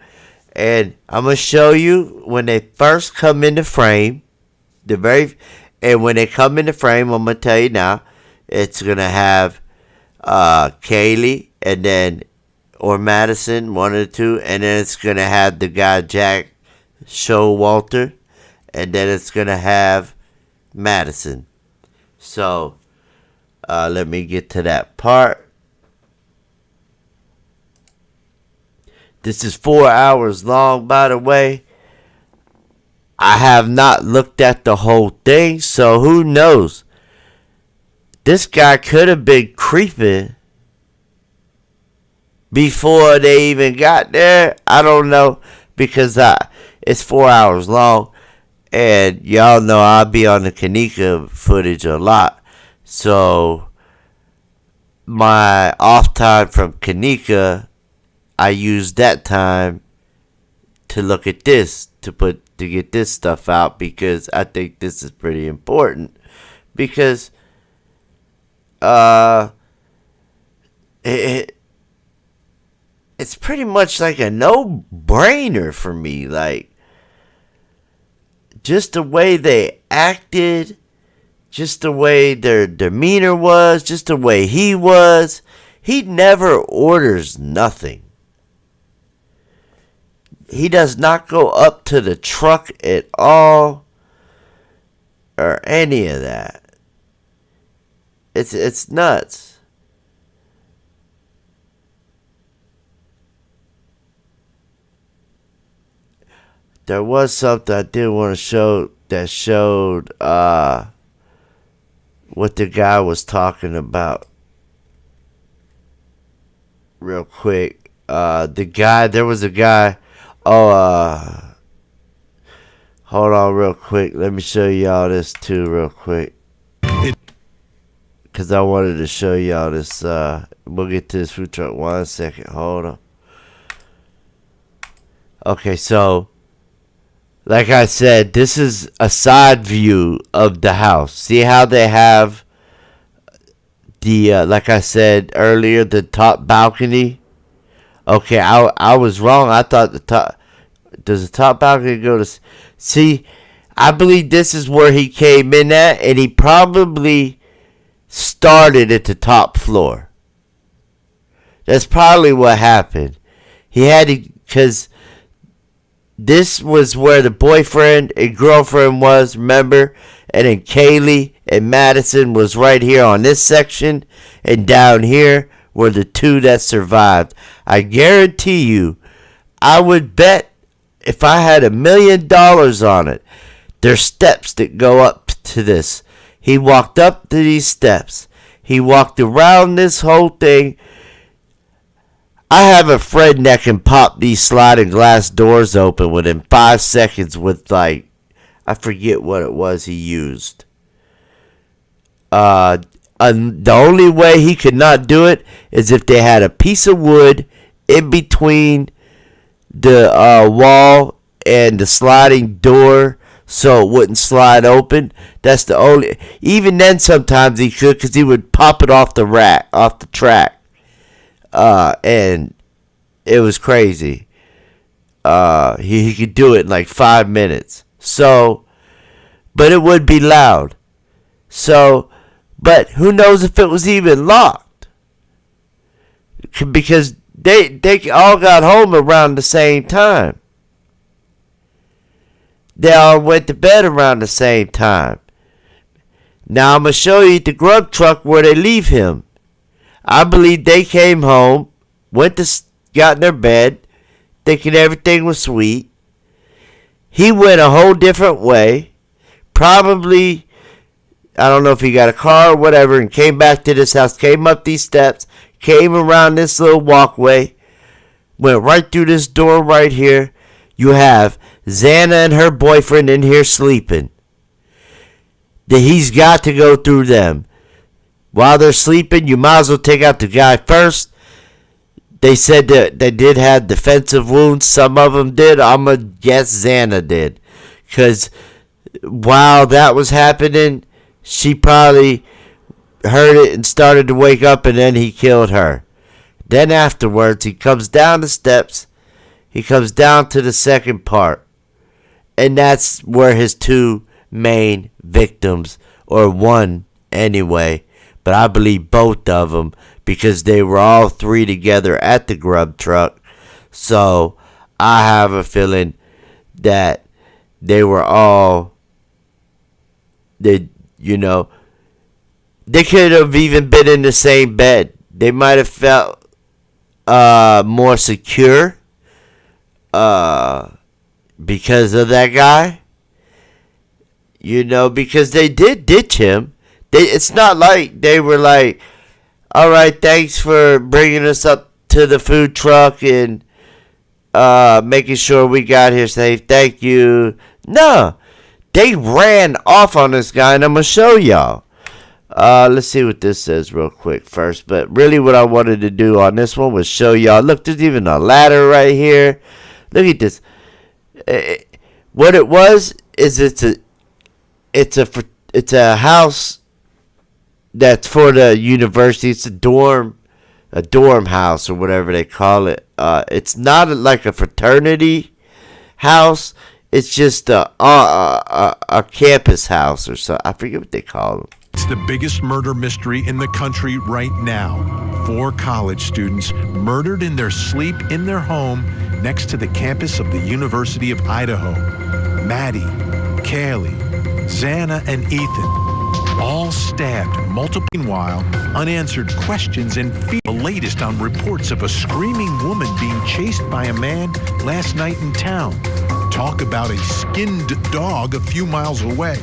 And I'm going to show you when they first come into frame. And when they come into frame, I'm going to tell you now, it's going to have Kaylee and then or Madison, one of the 2, and then it's going to have the guy Jack Showalter, and then it's going to have Madison. So, let me get to that part. This is 4 hours long, by the way. I have not looked at the whole thing, so who knows? This guy could have been creeping before they even got there. I don't know, because it's 4 hours long, and y'all know I'll be on the Kanika footage a lot. So my off time from Kanika, I use that time to look at this, to get this stuff out, because I think this is pretty important. Because it's pretty much like a no-brainer for me. Like, just the way they acted, just the way their demeanor was, just the way he was. He never orders nothing. He does not go up to the truck at all or any of that. It's nuts. There was something I did want to show that showed what the guy was talking about real quick. There was a guy. Hold on real quick. Let me show y'all this too real quick. Because I wanted to show y'all this. We'll get to this food truck 1 second. Hold on. Okay, so like I said, this is a side view of the house. See how they have the, like I said earlier, the top balcony? Okay, I was wrong. I thought the top, does the top balcony go to, see, I believe this is where he came in at, and he probably started at the top floor. That's probably what happened. He had to, because this was where the boyfriend and girlfriend was, remember? And then Kaylee and Madison was right here on this section. And down here were the two that survived. I guarantee you, I would bet if I had $1 million on it, there's steps that go up to this. He walked up to these steps. He walked around this whole thing. I have a friend that can pop these sliding glass doors open within 5 seconds with, like, I forget what it was he used. The only way he could not do it is if they had a piece of wood in between the wall and the sliding door so it wouldn't slide open. That's the only. Even then, sometimes he could, because he would pop it off the track. And it was crazy. He could do it in like 5 minutes. So, but it would be loud. So, but who knows if it was even locked? Because they all got home around the same time. They all went to bed around the same time. Now I'm going to show you the grub truck where they leave him. I believe they came home, got in their bed, thinking everything was sweet. He went a whole different way. Probably, I don't know if he got a car or whatever, and came back to this house, came up these steps, came around this little walkway, went right through this door right here. You have Xana and her boyfriend in here sleeping. He's got to go through them. While they're sleeping, you might as well take out the guy first. They said that they did have defensive wounds. Some of them did. I'm going to guess Xana did. Because while that was happening, she probably heard it and started to wake up, and then he killed her. Then afterwards, he comes down the steps. He comes down to the second part. And that's where his two main victims, or one anyway, but I believe both of them, because they were all three together at the grub truck. So I have a feeling that they were all, they could have even been in the same bed. They might have felt more secure because of that guy. Because they did ditch him. It's not like they were like, all right, thanks for bringing us up to the food truck and making sure we got here safe. Thank you. No, they ran off on this guy, and I'm going to show y'all. Let's see what this says real quick first. But really what I wanted to do on this one was show y'all. Look, there's even a ladder right here. Look at this. What it was is it's a house that's for the university. It's a dorm house or whatever they call it. It's not like a fraternity house. It's just a campus house or so. I forget what they call them. It's the biggest murder mystery in the country right now. 4 college students murdered in their sleep in their home next to the campus of the University of Idaho. Maddie, Kaylee, Xana, and Ethan, all stabbed multiple. Meanwhile, unanswered questions and fear. The latest on reports of a screaming woman being chased by a man last night in town. Talk about a skinned dog a few miles away.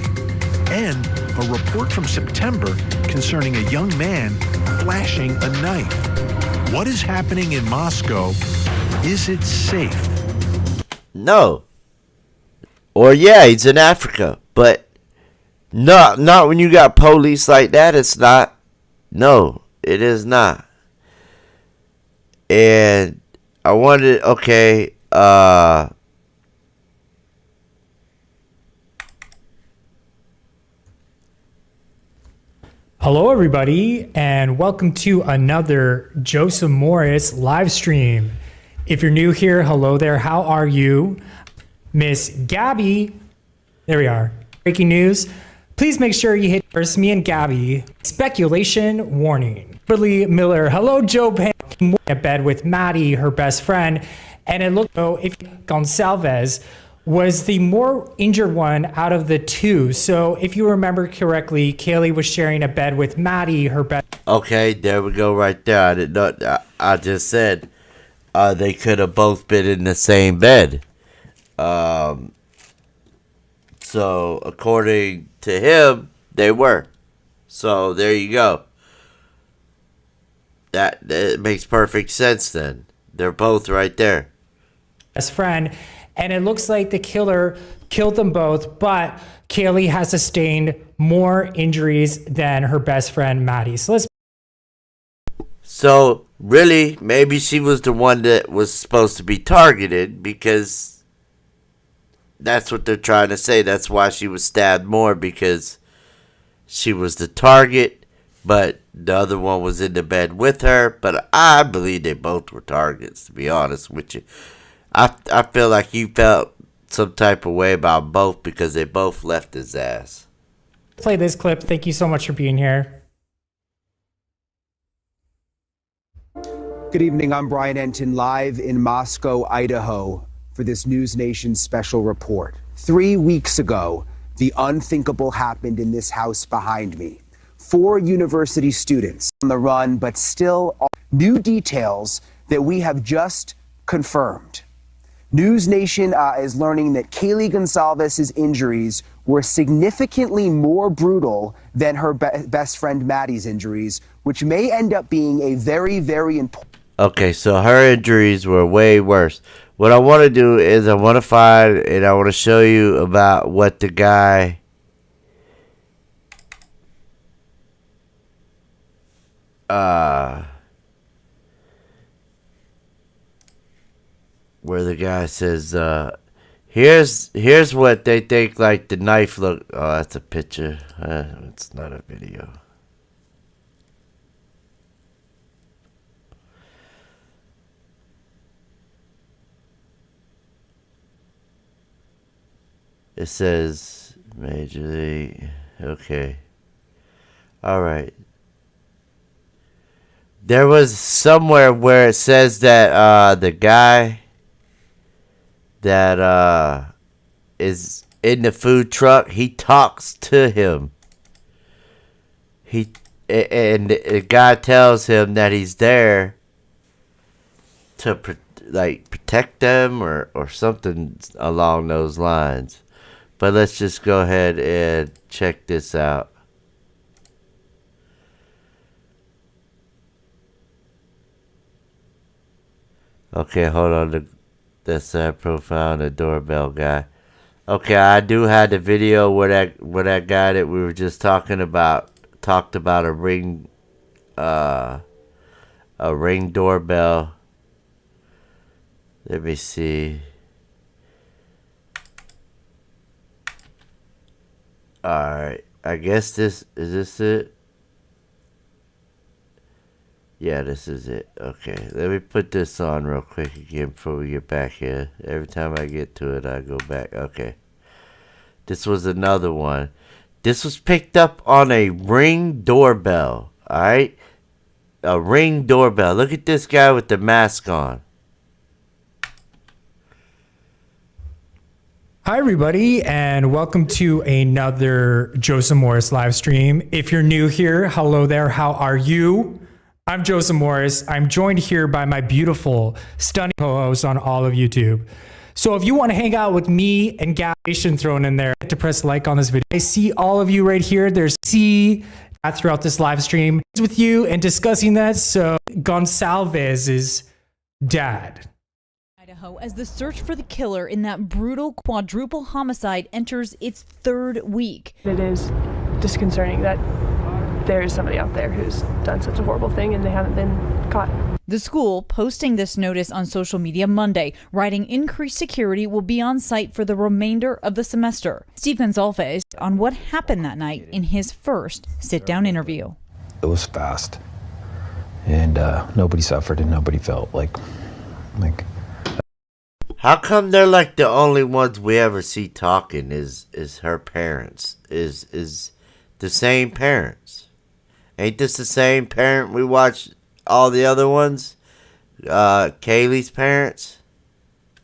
And a report from September concerning a young man flashing a knife. What is happening in Moscow? Is it safe? No. Or yeah, he's in Africa, but not when you got police like that. It's not. No, it is not. And I wanted, okay, hello, everybody, and welcome to another Joseph Morris live stream. If you're new here, hello there. How are you? Miss Gabby, there we are. Breaking news. Please make sure you hit first, me and Gabby. Speculation warning. Kimberly Miller, hello, Joe Pan. In bed with Maddie, her best friend, and it looked though if Gonsalves was the more injured one out of the two. So if you remember correctly, Kaylee was sharing a bed with Maddie, her best. Okay, there we go right there. I didn't know. I just said they could have both been in the same bed. So according to him, they were. So there you go. That makes perfect sense then. They're both right there. Best friend, and it looks like the killer killed them both, but Kaylee has sustained more injuries than her best friend Maddie. So really, maybe she was the one that was supposed to be targeted, because that's what they're trying to say. That's why she was stabbed more, because she was the target, but the other one was in the bed with her. But I believe they both were targets, to be honest with you. I feel like you felt some type of way about both because they both left his ass. Play this clip. Thank you so much for being here. Good evening. I'm Brian Enton, live in Moscow, Idaho, for this News Nation special report. 3 weeks ago, the unthinkable happened in this house behind me. 4 university students on the run, but still new details that we have just confirmed. News Nation is learning that Kaylee Gonsalves' injuries were significantly more brutal than her best friend Maddie's injuries, which may end up being a very, very important. Okay, so her injuries were way worse. What I want to do is I want to find and I want to show you about what the guy where the guy says here's what they think like the knife look. Oh, that's a picture. It's not a video. It says Major League. Okay. All right. There was somewhere where it says that the guy that is in the food truck, he talks to him. And the guy tells him that he's there to protect them or something along those lines. But let's just go ahead and check this out. Okay, hold on. That's that profile and the doorbell guy. Okay, I do have the video where that guy that we were just talking about talked about a ring doorbell. Let me see. Alright, I guess is this it? Yeah, this is it. Okay, let me put this on real quick again before we get back here. Every time I get to it, I go back. Okay. This was another one. This was picked up on a Ring doorbell. Alright? A Ring doorbell. Look at this guy with the mask on. Hi, everybody, and welcome to another Joseph Morris live stream. If you're new here, hello there. How are you? I'm Joseph Morris. I'm joined here by my beautiful, stunning co-host on all of YouTube. So if you want to hang out with me and Gabation thrown in there, hit to press like on this video. I see all of you right here. There's C throughout this live stream with you and discussing that. So Gonsalvez's dad. Idaho, as the search for the killer in that brutal quadruple homicide enters its third week. It is disconcerting that there is somebody out there who's done such a horrible thing and they haven't been caught. The school posting this notice on social media Monday, writing increased security will be on site for the remainder of the semester. Steve Gonsalves on what happened that night in his first sit-down interview. It was fast, and nobody suffered and nobody felt like. How come they're like the only ones we ever see talking is her parents? Is the same parents? Ain't this the same parent we watch all the other ones? Kaylee's parents?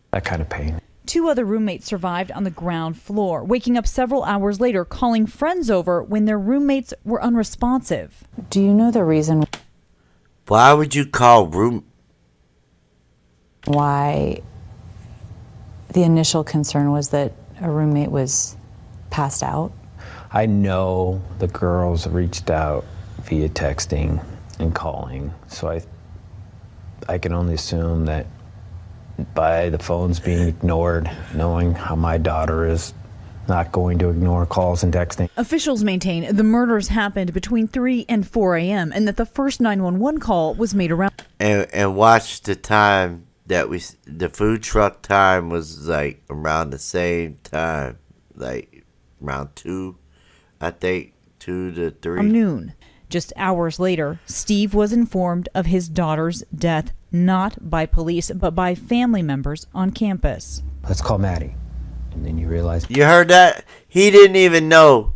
That kind of pain. Two other roommates survived on the ground floor, waking up several hours later, calling friends over when their roommates were unresponsive. Do you know the reason Why would you call why the initial concern was that a roommate was passed out? I know the girls reached out via texting and calling, so I can only assume that by the phones being ignored, knowing how my daughter is not going to ignore calls and texting. Officials maintain the murders happened between 3 and 4 a.m. and that the first 911 call was made around. And watch the time that the food truck time was like around the same time, like around 2, I think 2 to 3. Noon. Just hours later, Steve was informed of his daughter's death, not by police, but by family members on campus. Let's call Maddie. And then you realize. You heard that? He didn't even know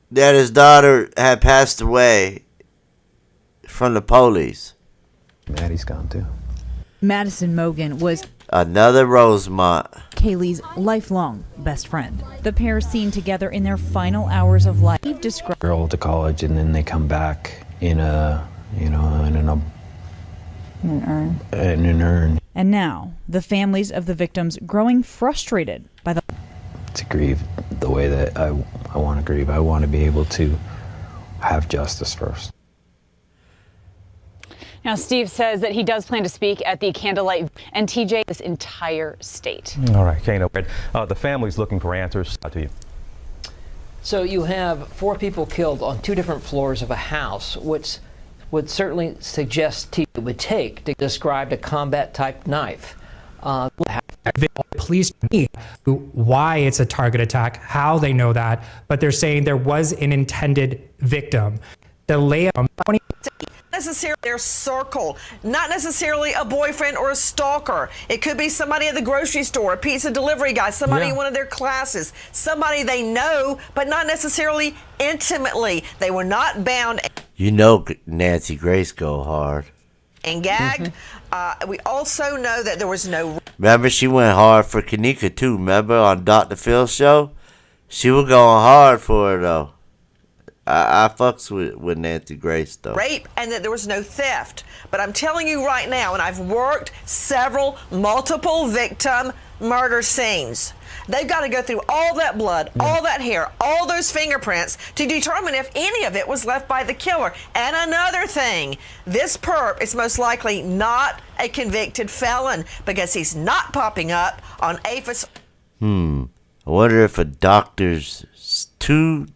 that his daughter had passed away from the police. Maddie's gone too. Madison Mogan was another Rosemont, Kaylee's lifelong best friend. The pair seen together in their final hours of life. Steve described Girl to college, and then they come back in an urn. And now, the families of the victims growing frustrated by the. To grieve the way that I want to grieve. I want to be able to have justice first. Now, Steve says that he does plan to speak at the Candlelight and TJ this entire state. All right, Kano. The family's looking for answers. To you. So you have 4 people killed on 2 different floors of a house, which would certainly suggest it would take to describe a combat-type knife. The police why it's a target attack, how they know that, but they're saying there was an intended victim. The layout. Necessarily their circle, not necessarily a boyfriend or a stalker. It could be somebody at the grocery store, a pizza delivery guy, somebody in one of their classes, somebody they know, but not necessarily intimately. They were not bound. You know Nancy Grace go hard. And gagged. We also know that there was no. Remember, she went hard for Kanika too. Remember on Dr. Phil's show? She was going hard for her though. I fucks with Nancy Grace though. Rape, and that there was no theft. But I'm telling you right now, and I've worked several multiple victim murder scenes. They've got to go through all that blood, all that hair, all those fingerprints to determine if any of it was left by the killer. And another thing, this perp is most likely not a convicted felon because he's not popping up on APHIS. I wonder if a doctor's 2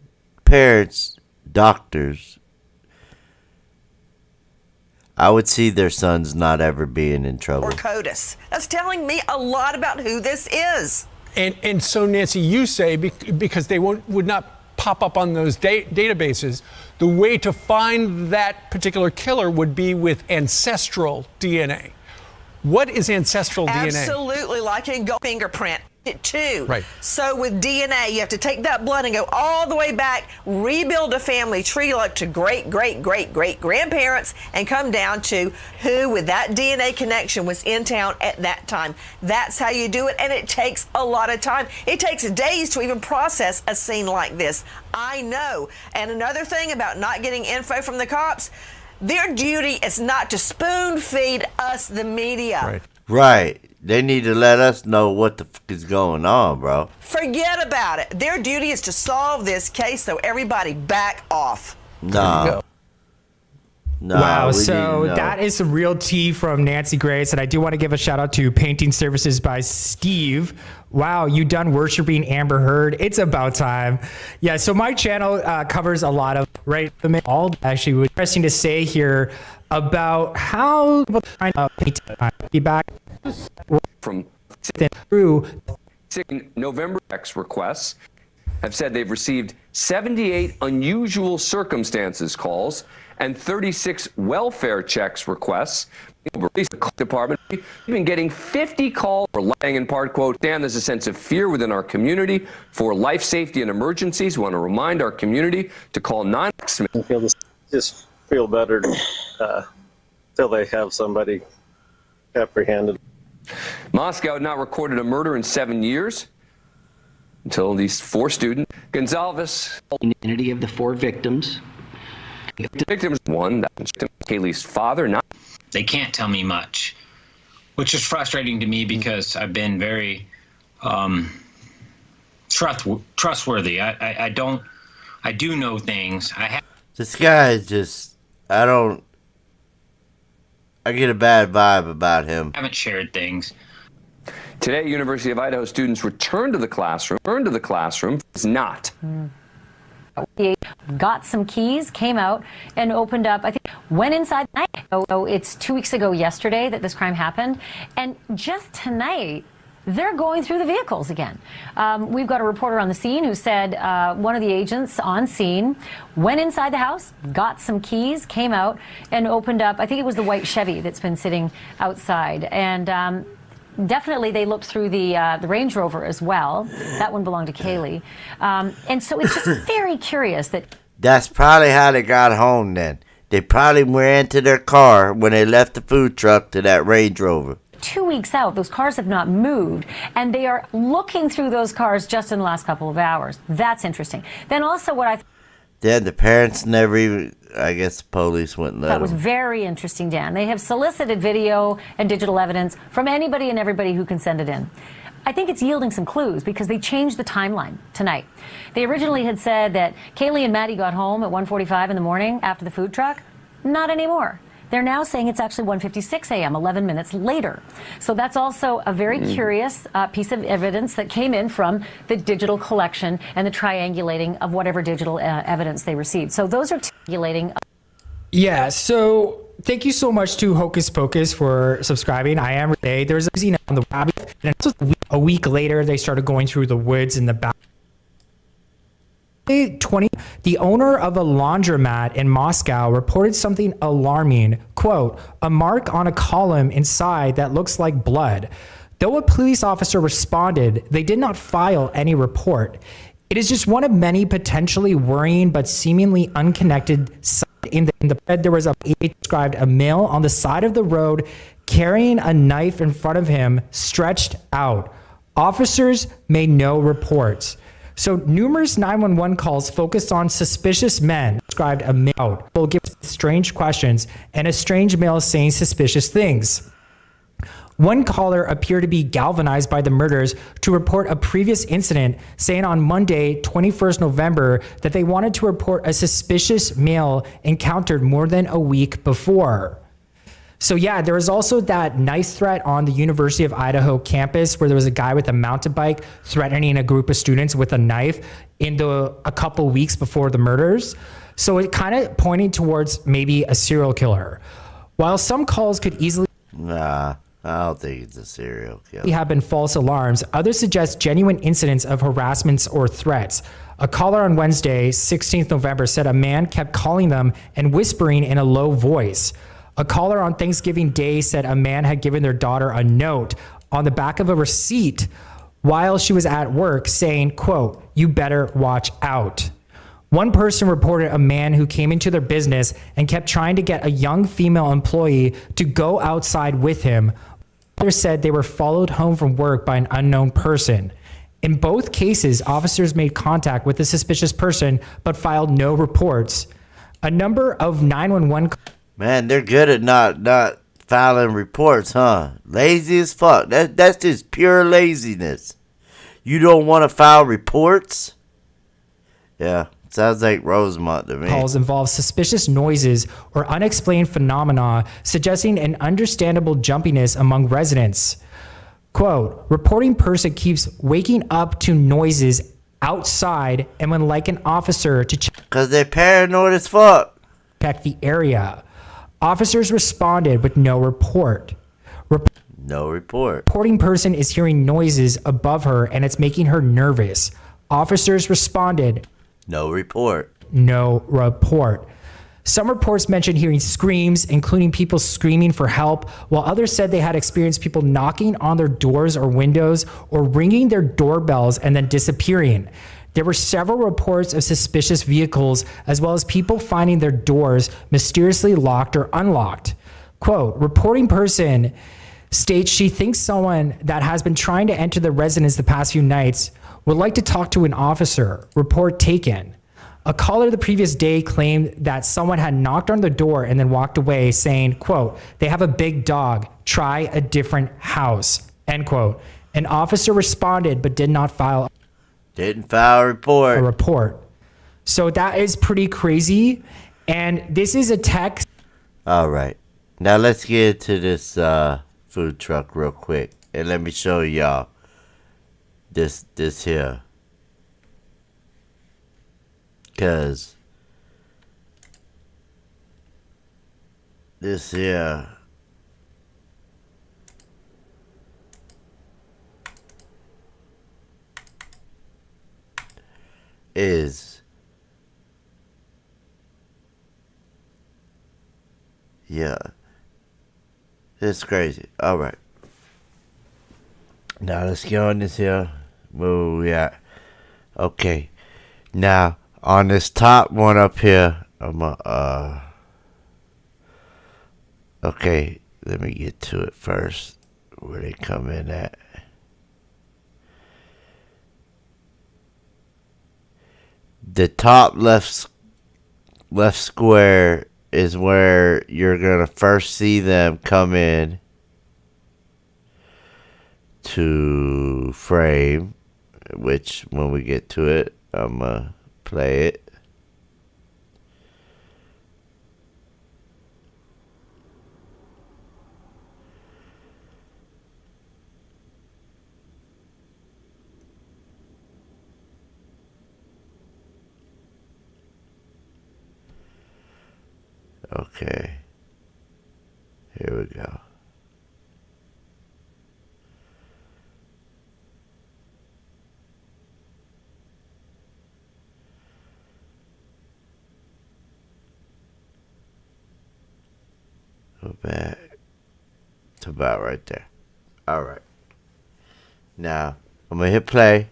parents, doctors, I would see their sons not ever being in trouble. Or CODIS. That's telling me a lot about who this is. And so, Nancy, you say because they would not pop up on those databases, the way to find that particular killer would be with ancestral DNA. What is ancestral DNA? Absolutely, like a fingerprint. It too. Right. So with DNA, you have to take that blood and go all the way back, rebuild a family tree like to great grandparents, and come down to who with that DNA connection was in town at that time. That's how you do it, and it takes a lot of time. It takes days to even process a scene like this. I know. And another thing about not getting info from the cops, their duty is not to spoon feed us, the media. Right. They need to let us know what the fuck is going on, bro. Forget about it. Their duty is to solve this case, so everybody back off. Nah. Wow, we so need to know. that is some real tea from Nancy Grace, and I do want to give a shout out to Painting Services by Steve. Wow, you done worshiping Amber Heard? It's about time. Yeah, so my channel covers a lot of all actually was interesting to say here about how people trying to paint feedback from through November X requests have said they've received 78 unusual circumstances calls and 36 welfare checks requests. The police department have been getting 50 calls for lying in part, quote, "Dan, there's a sense of fear within our community for life safety and emergencies. We want to remind our community to call 911." Just feel better till they have somebody apprehended. Moscow had not recorded a murder in 7 years until these 4 students. Gonzalez. Identity of the 4 victims. Victims, one, Kaylee's father, not. They can't tell me much, which is frustrating to me because I've been very trustworthy. I do know things. This guy is just, I get a bad vibe about him. I haven't shared things. Today, University of Idaho students returned to the classroom. It's not. Got some keys, came out and opened up, I think, went inside the night. Oh, it's 2 weeks ago yesterday that this crime happened. And just tonight, they're going through the vehicles again. We've got a reporter on the scene who said one of the agents on scene went inside the house, got some keys, came out and opened up, I think it was the white Chevy that's been sitting outside. And definitely they looked through the Range Rover as well. That one belonged to Kaylee. And so it's just very curious that... That's probably how they got home then. They probably ran to their car when they left the food truck to that Range Rover. 2 weeks out, those cars have not moved, and they are looking through those cars just in the last couple of hours. That's interesting. Then also what I... Then the parents never even, I guess the police wouldn't let That was them. very interesting, Dan. They have solicited video and digital evidence from anybody and everybody who can send it in. I think it's yielding some clues because they changed the timeline tonight. They originally had said that Kaylee and Maddie got home at 1:45 in the morning after the food truck. Not anymore. They're now saying it's actually 1:56 a.m., 11 minutes later. So that's also a very curious piece of evidence that came in from the digital collection and the triangulating of whatever digital evidence they received. So those are triangulating. Yeah, so thank you so much to Hocus Pocus for subscribing. I am Renee. There's a on the web, and a week later they started going through the woods in the back. The owner of a laundromat in Moscow reported something alarming. Quote, a mark on a column inside that looks like blood. Though a police officer responded, they did not file any report. It is just one of many potentially worrying but seemingly unconnected signs. In the bed, there was described a male on the side of the road carrying a knife in front of him stretched out. Officers made no reports. So numerous 911 calls focused on suspicious men. Described a male will give strange questions and a strange male saying suspicious things. One caller appeared to be galvanized by the murders to report a previous incident, saying on Monday, 21st November, that they wanted to report a suspicious male encountered more than a week before. So yeah, there was also that knife threat on the University of Idaho campus where there was a guy with a mountain bike threatening a group of students with a knife a couple weeks before the murders. So it kind of pointing towards maybe a serial killer. While some calls could easily... Nah, I don't think it's a serial killer. ...have been false alarms, others suggest genuine incidents of harassments or threats. A caller on Wednesday, 16th November, said a man kept calling them and whispering in a low voice. A caller on Thanksgiving Day said a man had given their daughter a note on the back of a receipt while she was at work saying, quote, "You better watch out." One person reported a man who came into their business and kept trying to get a young female employee to go outside with him. Others said they were followed home from work by an unknown person. In both cases, officers made contact with the suspicious person but filed no reports. A number of 911... Man, they're good at not filing reports, huh? Lazy as fuck. That's just pure laziness. You don't want to file reports? Yeah. Sounds like Rosemont to me. Calls involve suspicious noises or unexplained phenomena, suggesting an understandable jumpiness among residents. Quote, reporting person keeps waking up to noises outside and would like an officer to check. Because they're paranoid as fuck. Check the area. Officers responded with no report. No report. Reporting person is hearing noises above her and it's making her nervous. Officers responded. No report. No report. Some reports mentioned hearing screams, including people screaming for help, while others said they had experienced people knocking on their doors or windows or ringing their doorbells and then disappearing. There were several reports of suspicious vehicles, as well as people finding their doors mysteriously locked or unlocked. Quote, reporting person states she thinks someone that has been trying to enter the residence the past few nights would like to talk to an officer. Report taken. A caller the previous day claimed that someone had knocked on the door and then walked away saying, quote, they have a big dog, try a different house, end quote. An officer responded but did not file a report. So that is pretty crazy. And this is a text. All right. Now let's get into this food truck real quick. And let me show y'all this here. Because this here is, yeah, it's crazy. All right. Now let's get on this here. Where we at? Okay. Now on this top one up here, okay, let me get to it first. Where they come in at. The top left square is where you're gonna first see them come in to frame, which when we get to it, I'm gonna play it. Okay, here we go. Go back to about right there. All right. Now, I'm going to hit play.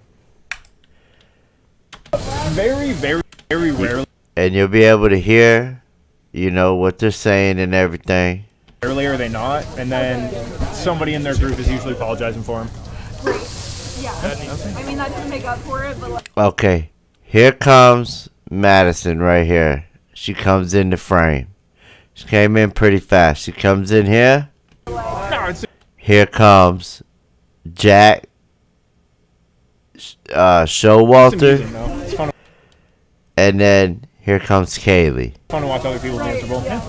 Very, very, very rarely. And you'll be able to hear, you know, what they're saying and everything. Rarely are they not. And then somebody in their group is usually apologizing for them. Yeah. I mean, that doesn't make up for it, but like. Okay. Here comes Madison right here. She comes in the frame. She came in pretty fast. She comes in here. Here comes Jack Showalter. And then here comes Kaylee. Fun to watch other people be miserable. Yeah.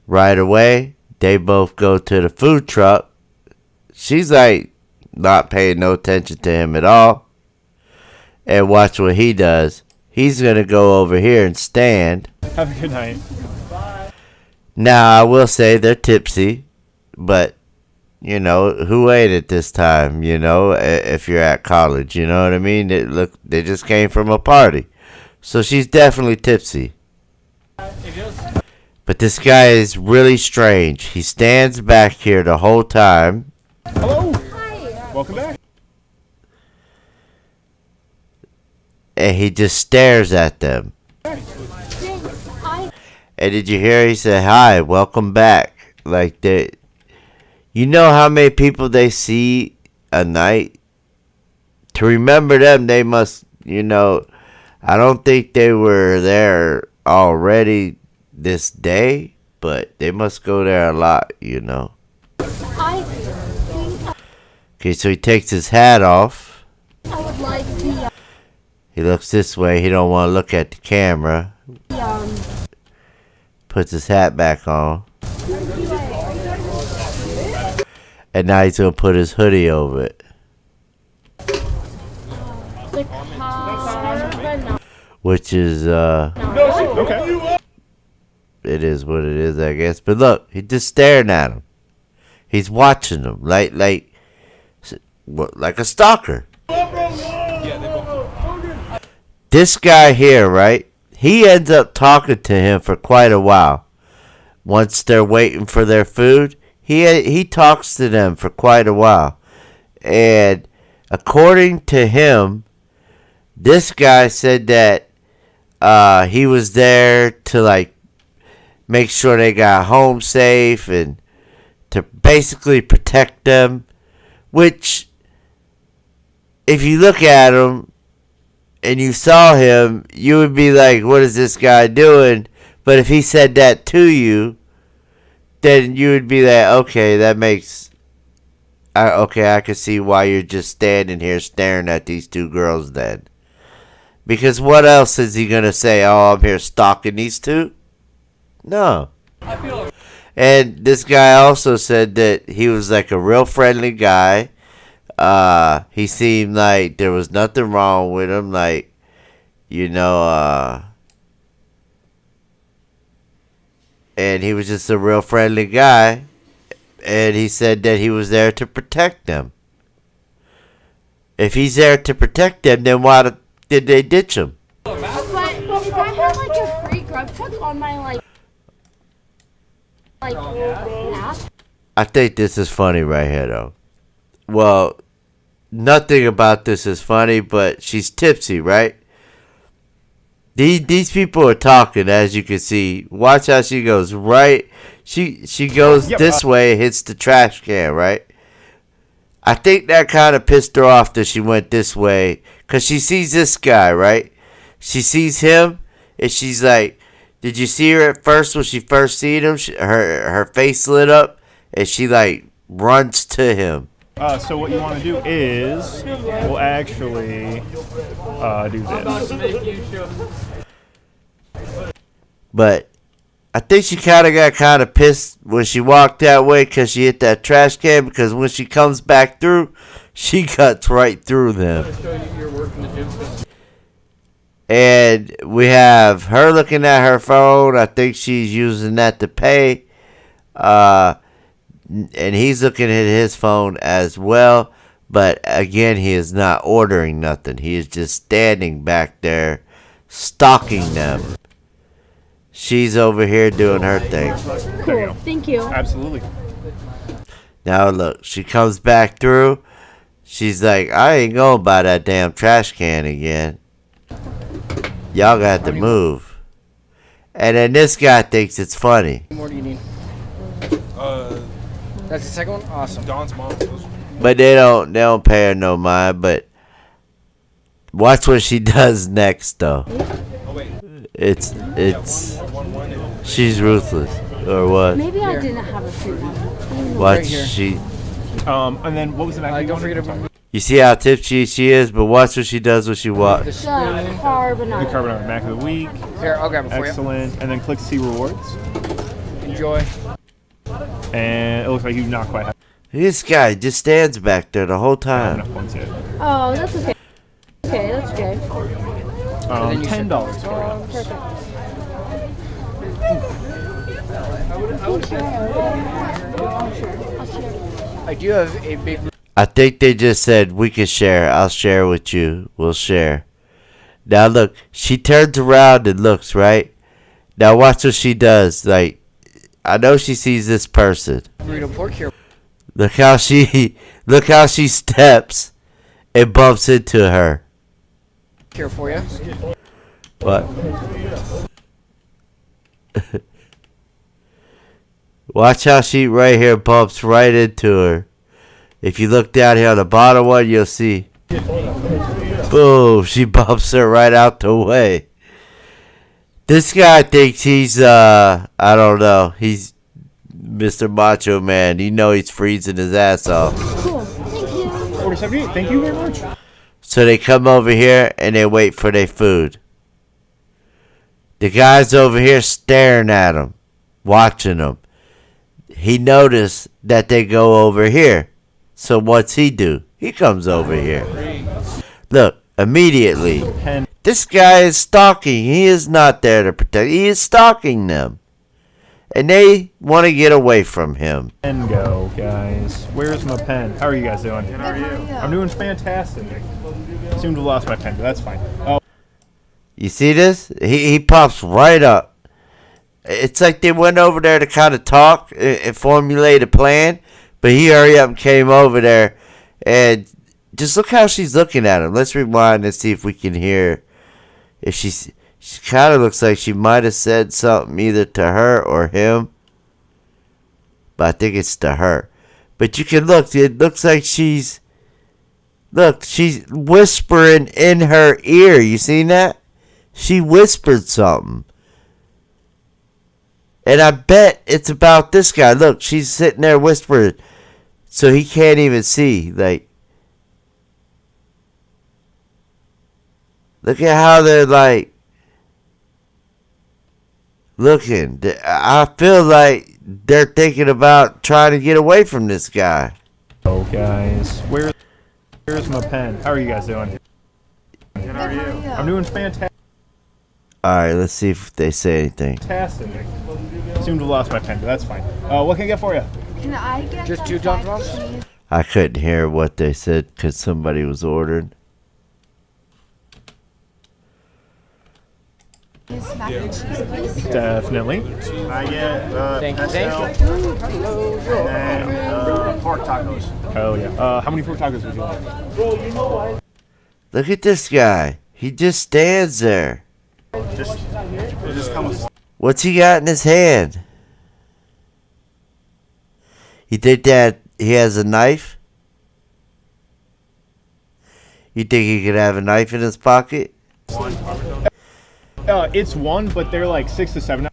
Right away, they both go to the food truck. She's like not paying no attention to him at all. And watch what he does. He's going to go over here and stand. Have a good night. Now, I will say they're tipsy, but, you know, who ain't it this time, you know, if you're at college, you know what I mean? They just came from a party. So she's definitely tipsy. But But this guy is really strange. He stands back here the whole time. Hello. Hi. Welcome back. And he just stares at them. And did you hear? He said, "Hi, welcome back." Like they, you know how many people they see a night? To remember them, they must, you know. I don't think they were there already this day, but they must go there a lot, you know. Okay, so he takes his hat off. He looks this way. He don't want to look at the camera. Puts his hat back on. And now he's going to put his hoodie over it. Which is, Okay. it is what it is, I guess. But look, he's just staring at him. He's watching him like a stalker. This guy here, right? He ends up talking to him for quite a while. Once they're waiting for their food, he talks to them for quite a while. And according to him, this guy said that he was there to like make sure they got home safe and to basically protect them. Which, if you look at him and you saw him, you would be like, what is this guy doing? But if he said that to you, then you would be like, okay, that makes... okay, I can see why you're just standing here staring at these two girls then. Because what else is he going to say? Oh, I'm here stalking these two? No. And this guy also said that he was like a real friendly guy. He seemed like there was nothing wrong with him. Like, you know, and he was just a real friendly guy. And he said that he was there to protect them. If he's there to protect them, then why did they ditch him? But if I had like a free grub truck on my like app. I think this is funny right here, though. Well, nothing about this is funny, but she's tipsy, right? These people are talking, as you can see. Watch how she goes right. She goes this way, hits the trash can, right? I think that kind of pissed her off that she went this way, because she sees this guy, right? She sees him, and she's like, did you see her at first when she first seen him? Her face lit up, and she like runs to him. So what you want to do is, we'll actually do this. But I think she got kind of pissed when she walked that way because she hit that trash can, because when she comes back through, she cuts right through them. And we have her looking at her phone. I think she's using that to pay. And he's looking at his phone as well. But again, he is not ordering nothing. He is just standing back there, stalking them. She's over here doing her thing. Cool. Thank you. Absolutely. Now look, she comes back through. She's like, I ain't going by that damn trash can again. Y'all got to move. And then this guy thinks it's funny. What more do you need? That's the second one? Awesome. Dawn's mom. But they don't pay her no mind. But watch what she does next, though. It's she's ruthless, or what? Maybe I didn't have a free one. Watch she. And then what was the back? Don't forget about You see how tipsy she is, but watch what she does when she walks. The carbonara. carbonara Mac of the week. Here, I'll grab it for you. Excellent. And then click see rewards. Enjoy. And it looks like you not quite have This guy just stands back there the whole time. enough points yet. Oh, that's okay. Okay, that's okay. $10 for you. Perfect. I do have a big. I think they just said we can share. I'll share with you. We'll share. Now look, she turns around and looks, right? Now watch what she does. Like, I know she sees this person. Burrito pork here. Look how she steps and bumps into her. Here for you. What? Watch how she right here bumps right into her. If you look down here on the bottom one, you'll see. Boom, she bumps her right out the way. This guy thinks he's, I don't know, he's Mr. Macho Man. You know he's freezing his ass off. Cool. Thank you. 47. Thank you very much. So they come over here and they wait for their food. The guy's over here staring at them, watching them. He noticed that they go over here. So what's he do? He comes over here. Look, immediately. This guy is stalking. He is not there to protect. He is stalking them. And they want to get away from him. Pen go, guys. Where's my pen? How are you guys doing? How are you? I'm doing fantastic. Seem to have lost my pen, but that's fine. Oh. You see this? He pops right up. It's like they went over there to kind of talk and formulate a plan. But he hurry up and came over there. And just look how she's looking at him. Let's rewind and see if we can hear. If she kind of looks like she might have said something either to her or him. But I think it's to her. But you can look. It looks like she's... Look, she's whispering in her ear. You seen that? She whispered something. And I bet it's about this guy. Look, she's sitting there whispering. So he can't even see. Like... Look at how they're like looking. I feel like they're thinking about trying to get away from this guy. Oh, guys. Where's my pen? How are you guys doing? How are you? I'm doing fantastic. Alright, let's see if they say anything. Fantastic. Seem to have lost my pen, but that's fine. What can I get for you? Can I get just 2 John Drums? I couldn't hear what they said because somebody was ordering. Mac and cheese, please? Definitely. I get thank you. and pork tacos. Oh yeah. How many pork tacos would you like? Bro, you know what? Look at this guy. He just stands there. Just comes. What's he got in his hand? You think that he has a knife? You think he could have a knife in his pocket? It's one, but they're like 6 to 7.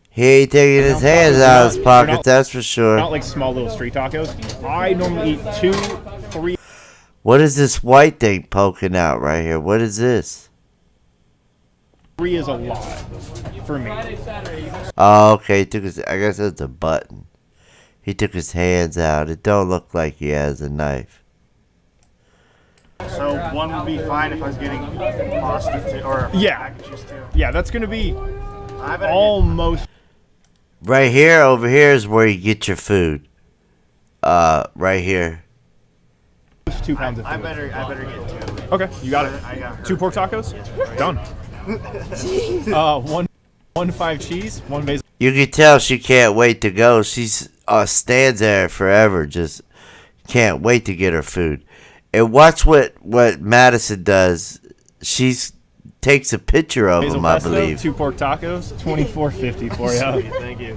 He ain't taking his hands out of his pockets, that's for sure. Not like small little street tacos. I normally eat 2, 3. What is this white thing poking out right here? What is this? 3 is a lot for me. Oh, okay. He took his. I guess it's a button. He took his hands out. It don't look like he has a knife. So one would be fine if I was getting pasta or mac and cheese too. Yeah, that's gonna be almost. Right here, over here is where you get your food. Right here. 2 pounds of food. I better get 2. Okay, you got it. I got 2 pork tacos. Done. 1 5 cheese, 1 basil. You can tell she can't wait to go. She's stands there forever, just can't wait to get her food. And watch what Madison does. She takes a picture of Basil them, I pesto, believe. 2 pork tacos, $24.50 for you. Thank you.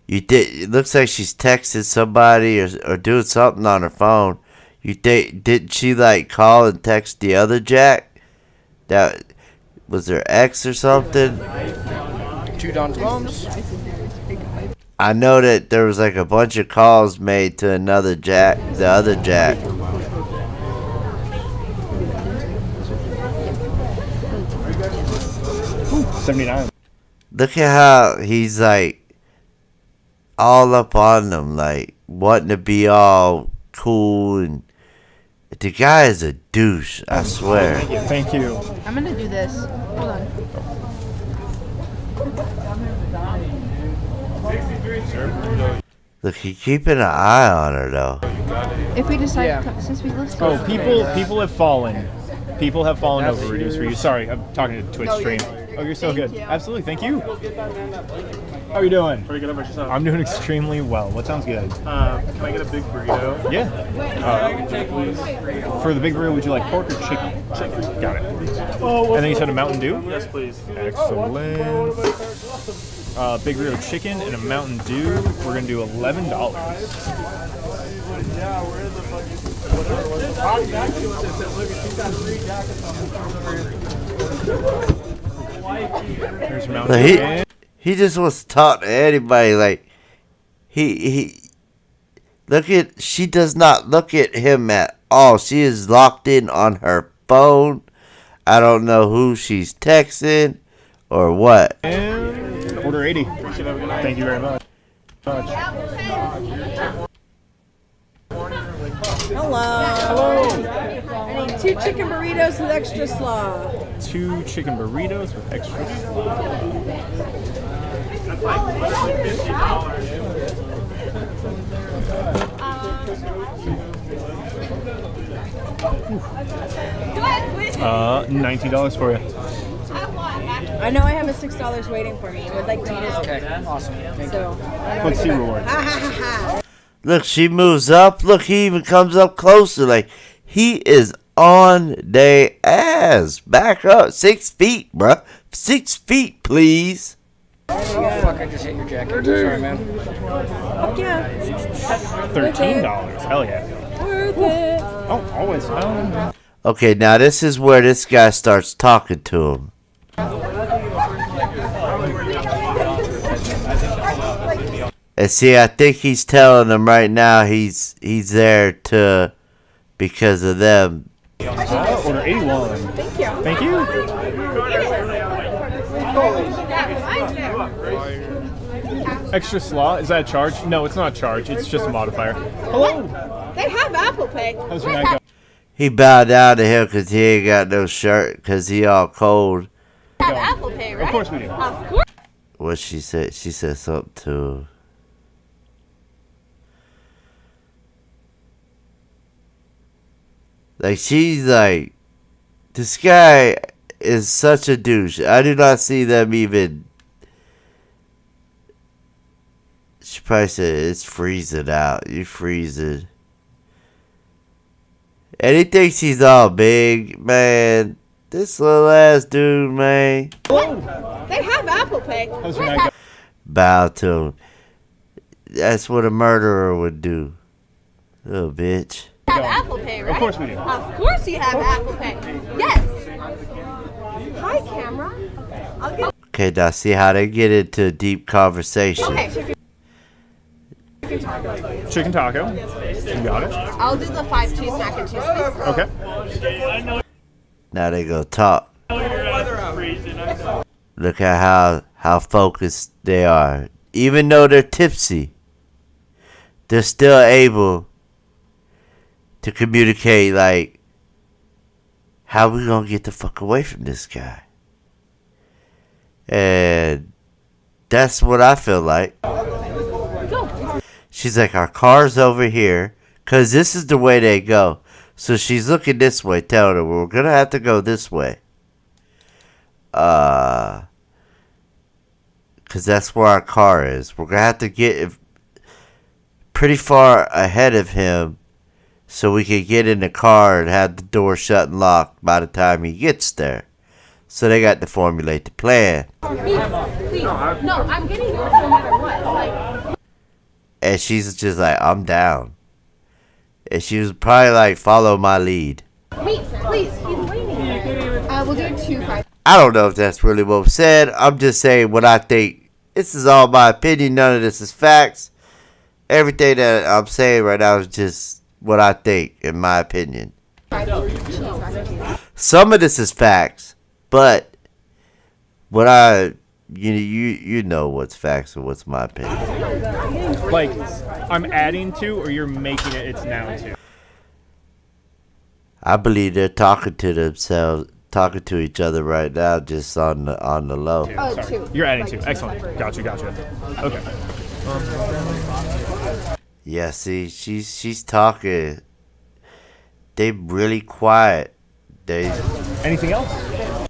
You did. It looks like she's texting somebody or doing something on her phone. Didn't she like call and text the other Jack? That was her ex or something. 2 Don's Bones. I know that there was like a bunch of calls made to another Jack, the other Jack. $79. Look at how he's like all up on them, like wanting to be all cool, and the guy is a douche, I swear. Thank you. I'm gonna do this. Hold on. Look, he's keeping an eye on her though. If we decide, since we listed. Oh, people have fallen. People have fallen over reduced reviews. Sorry, I'm talking to Twitch stream. Oh, you're so good. Absolutely. Thank you. How are you doing? Pretty good about yourself. I'm doing extremely well. What sounds good? Can I get a big burrito? Yeah. For the big burrito, would you like pork or chicken? Chicken. Got it. And then you said a Mountain Dew? Yes, please. Excellent. Big burrito chicken and a Mountain Dew. We're going to do $11. There's Mountain Dew. He just wants to talk to anybody. Like he she does not look at him at all. She is locked in on her phone. I don't know who she's texting or what. And order 80. Thank you very much. Hello. I need 2 chicken burritos with extra slaw. 2 chicken burritos with extra slaw. $19 for you. I know I have a $6 waiting for me. I would like to use it. Okay, awesome. So, let's see rewards. Look, she moves up. Look, he even comes up closer. Like, he is on their ass. Back up. 6 feet, bruh. 6 feet, please. Oh, fuck, I just hit your jacket. Sorry, man. Yeah. $13. Hell yeah. Worth it. Oh, always. Okay, now this is where this guy starts talking to him. And see, I think he's telling them right now he's there to because of them. Order 81. Thank you. Thank you. Extra slaw? Is that a charge? No, it's not a charge. It's just a modifier. Hello. They have Apple Pay. How's your night going? He bowed down to him because he ain't got no shirt because he all cold. Have Apple Pay, right? Of course we do. Of course. What she said? She said something to. Like, she's like, this guy is such a douche. I do not see them even. She probably said, it's freezing out. You freezing. And he thinks he's all big, man. This little ass dude, man. They have Apple Pay. How's your night going? Bow to him. That's what a murderer would do. Little bitch. Have Apple Pay, right? Of course we do. Of course you have Apple Pay. Yes. Hi, camera. I'll get. Okay, now see how they get into a deep conversation. Okay. Chicken taco. You got it. I'll do the 5 cheese mac and cheese, please. Okay. Now they go talk. Look at how focused they are. Even though they're tipsy, they're still able to communicate like, how we gonna get the fuck away from this guy? And that's what I feel like. She's like, our car's over here, because this is the way they go. So she's looking this way, telling her, we're going to have to go this way. Because that's where our car is. We're going to have to get pretty far ahead of him so we can get in the car and have the door shut and locked by the time he gets there. So they got to formulate the plan. Please. No, I'm getting yours no matter what. Like. And she's just like, I'm down. And she was probably like, follow my lead. Wait, please. He's waiting. We'll do 2 5. I don't know if that's really what was said. I'm just saying what I think. This is all my opinion. None of this is facts. Everything that I'm saying right now is just what I think, in my opinion. Some of this is facts, but what you know what's facts and what's my opinion. Like, I'm adding to, or you're making it's now to? I believe they're talking to themselves, talking to each other right now, just on the low. Oh, 2. You're adding 2. Excellent. Gotcha. Okay. Yeah, see, she's talking. They really quiet. Anything else?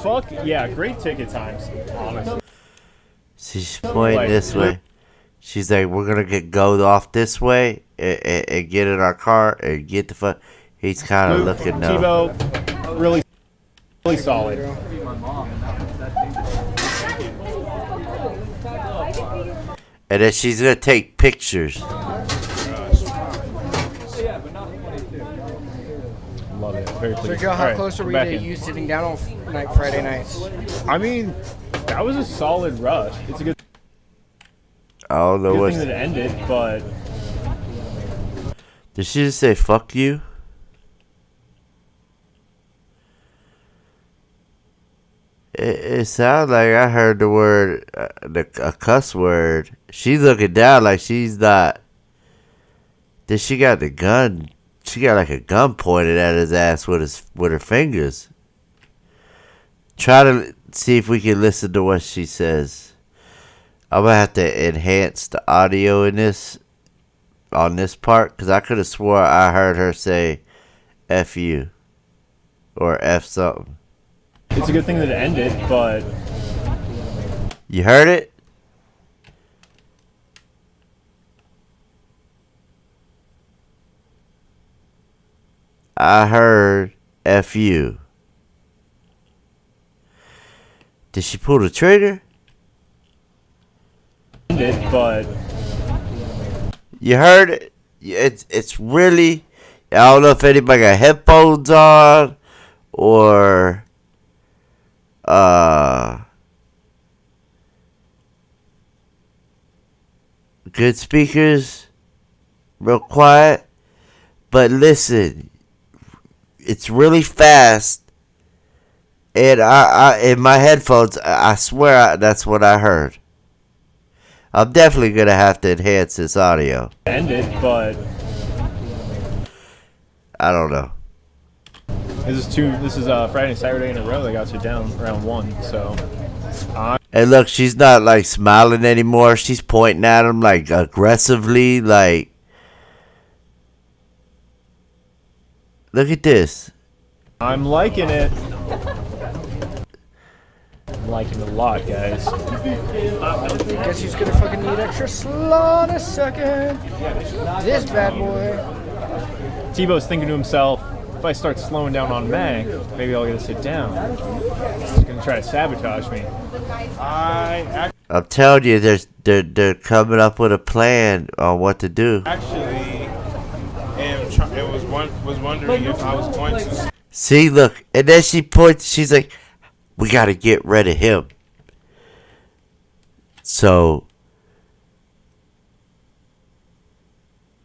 fuck? Yeah, great ticket times, honestly. She's pointing this way. She's like, we're going to go off this way and get in our car and get the fuck. He's kind of looking though. Tebow, really solid. And then she's going to take pictures. Love it. Very So, pleased. Joe, how All right, close are we back to in. you sitting down on Friday nights? I mean, that was a solid rush. It's a good, I don't know good what. thing that it ended, but Did she just say fuck you? It sounds like I heard the word, a cuss word. She's looking down like she's not. Then she got the gun. She got like a gun pointed at his ass with her fingers. Try to see if we can listen to what she says. I'm gonna have to enhance the audio in this on this part because I could have swore I heard her say "F you" or "F something." it's a good thing that it ended, but You heard it? I heard F you. Did she pull the trigger? ended, but You heard it? It's really. I don't know if anybody got headphones on or good speakers, real quiet. But listen, it's really fast, and I in my headphones, I swear that's what I heard. I'm definitely gonna have to enhance this audio. ended, but I don't know. this is Friday and Saturday in a row they got you down round 1, so And look, she's not like smiling anymore. She's pointing at him like aggressively, like. Look at this. I'm liking it. I'm liking it a lot, guys. Guess he's gonna fucking need extra slot a second. This bad boy. Tebow's thinking to himself, if I start slowing down on Mac, maybe I'll get to sit down. He's gonna try to sabotage me. I'm telling you, they're coming up with a plan on what to do. Actually, was wondering if I was going to. See, look, and then she points. She's like, "We got to get rid of him." So,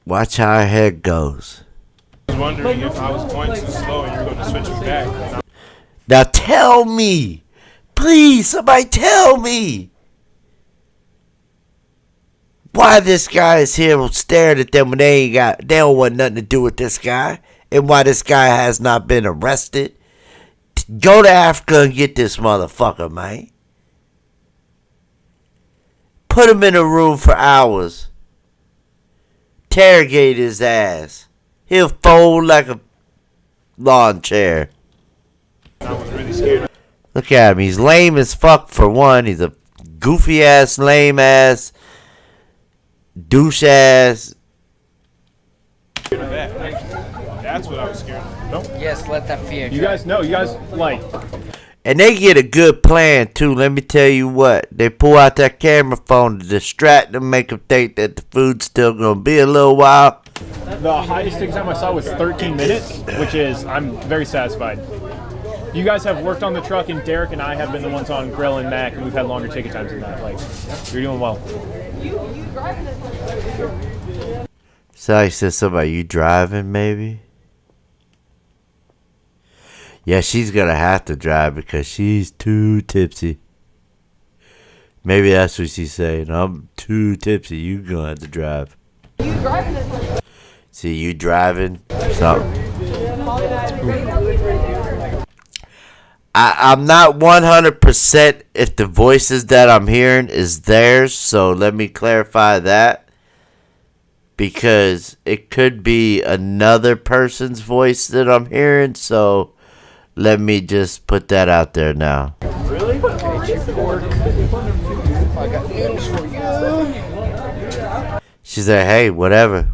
watch how her head goes. I was wondering if I was going too slow and you were going to switch me back. Now tell me, please, somebody tell me why this guy is here staring at them when they don't want nothing to do with this guy, and why this guy has not been arrested. Go to Africa and get this motherfucker, man. Put him in a room for hours. Interrogate his ass. He'll fold like a lawn chair. I was really scared. Look at him. He's lame as fuck for one. He's a goofy ass, lame ass, douche ass. That's what I was scared of. Nope. Yes, let that fear. You guys know, like. And they get a good plan too. Let me tell you what. They pull out that camera phone to distract them, make them think that the food's still gonna be a little while. The highest ticket time I saw was 13 minutes, which is, I'm very satisfied. You guys have worked on the truck, and Derek and I have been the ones on Grill and Mac, and we've had longer ticket times than that. Like, you're doing well. So he said something about you driving, maybe? Yeah, she's gonna have to drive because she's too tipsy. Maybe that's what she's saying. I'm too tipsy. You gonna have to drive. See, you driving? Something. I'm not 100% if the voices that I'm hearing is theirs, so let me clarify that. Because it could be another person's voice that I'm hearing, so Let me just put that out there now. Really? Okay, pork. I got noodles for you. She said, "Hey, whatever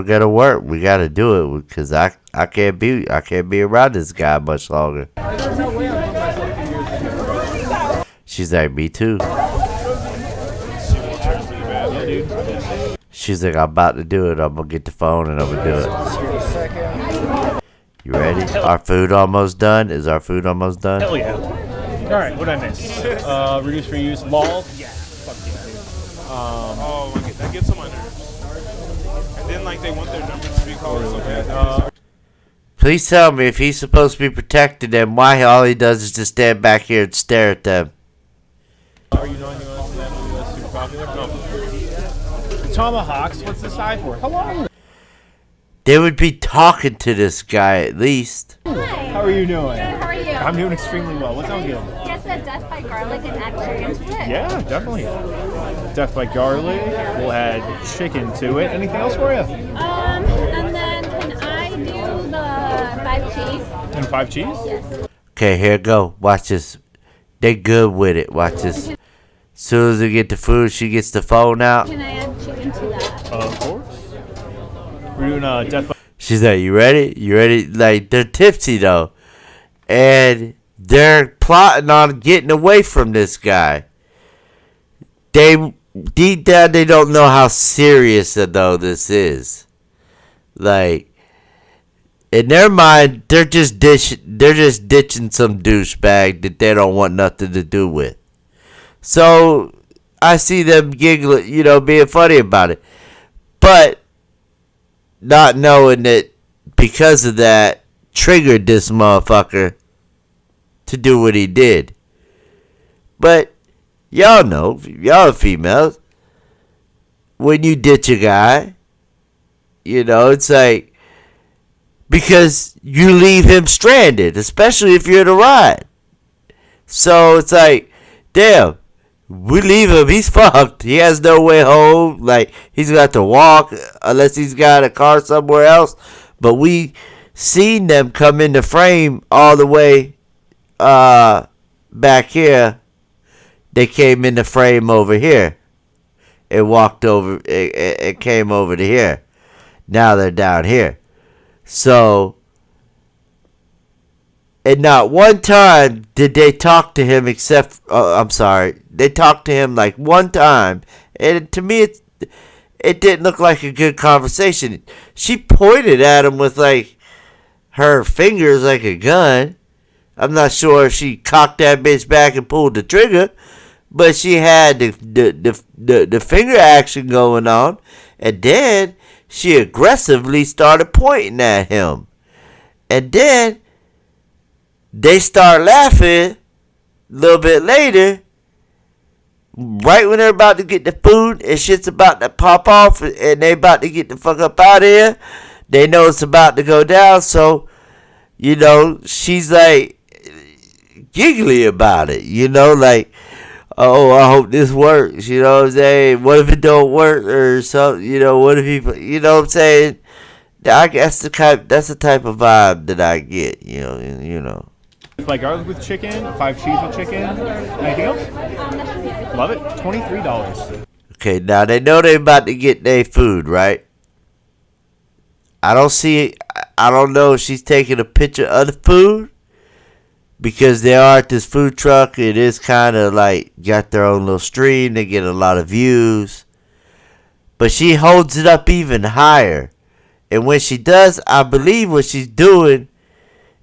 gotta work. We gotta do it because I can't be around this guy much longer." She's like, "Me too." She's like, "I'm about to do it. I'm gonna get the phone and I'm gonna do it." You ready? Our food almost done. Is our food almost done? Hell yeah. All right, what did I miss? Reduce reuse. Lol. Yeah. Fuck yeah, dude. Oh my god, that gets on my nerves. And then like they want their numbers to be called so bad. Please tell me if he's supposed to be protecting them, why all he does is just stand back here and stare at them. Are you non-US and non-US super popular? No. Tomahawks. What's the size for? How long? They would be talking to this guy at least. How are you doing? Good, how are you? I'm doing extremely well. What sounds good? Guess that death by garlic and add chicken to it. Yeah, definitely. Death by garlic. We'll add chicken to it. Anything else for you? And then can I do the 5 cheese? And 5 cheese? Yes. Okay, here go. Watch this. They good with it. Watch this. As soon as they get the food, she gets the phone out. Can I add chicken to that? Of course. We're doing death by... She's like, "You ready? You ready?" Like, they're tipsy though. And they're plotting on getting away from this guy. They deep down they don't know how serious though this is. Like, in their mind, they're just ditching some douchebag that they don't want nothing to do with. So I see them giggling, being funny about it, but not knowing that because of that triggered this motherfucker to do what he did. But y'all know, y'all females, when you ditch a guy, it's like, because you leave him stranded, especially if you're in a ride. So it's like, damn, we leave him, he's fucked. He has no way home. Like, he's got to walk unless he's got a car somewhere else. But we seen them come into frame all the way back here. They came into frame over here. It walked over, it came over to here. Now they're down here. So, and not one time did they talk to him except, they talked to him like one time. And to me, it didn't look like a good conversation. She pointed at him with like her fingers like a gun. I'm not sure if she cocked that bitch back and pulled the trigger, but she had the finger action going on. And then she aggressively started pointing at him. And then they start laughing a little bit later, right when they're about to get the food and shit's about to pop off and they about to get the fuck up out of here. They know it's about to go down, so, she's like giggly about it, like, oh, I hope this works, you know what I'm saying? What if it don't work or something, what if he, you know what I'm saying? I guess that's the type of vibe that I get, you know. Like garlic with chicken, 5 cheese with chicken. Anything else? Love it. $23. Okay, now they know they about to get their food, right? I don't know if she's taking a picture of the food, because they are at this food truck. It is kind of like got their own little stream. They get a lot of views. But she holds it up even higher. And when she does, I believe what she's doing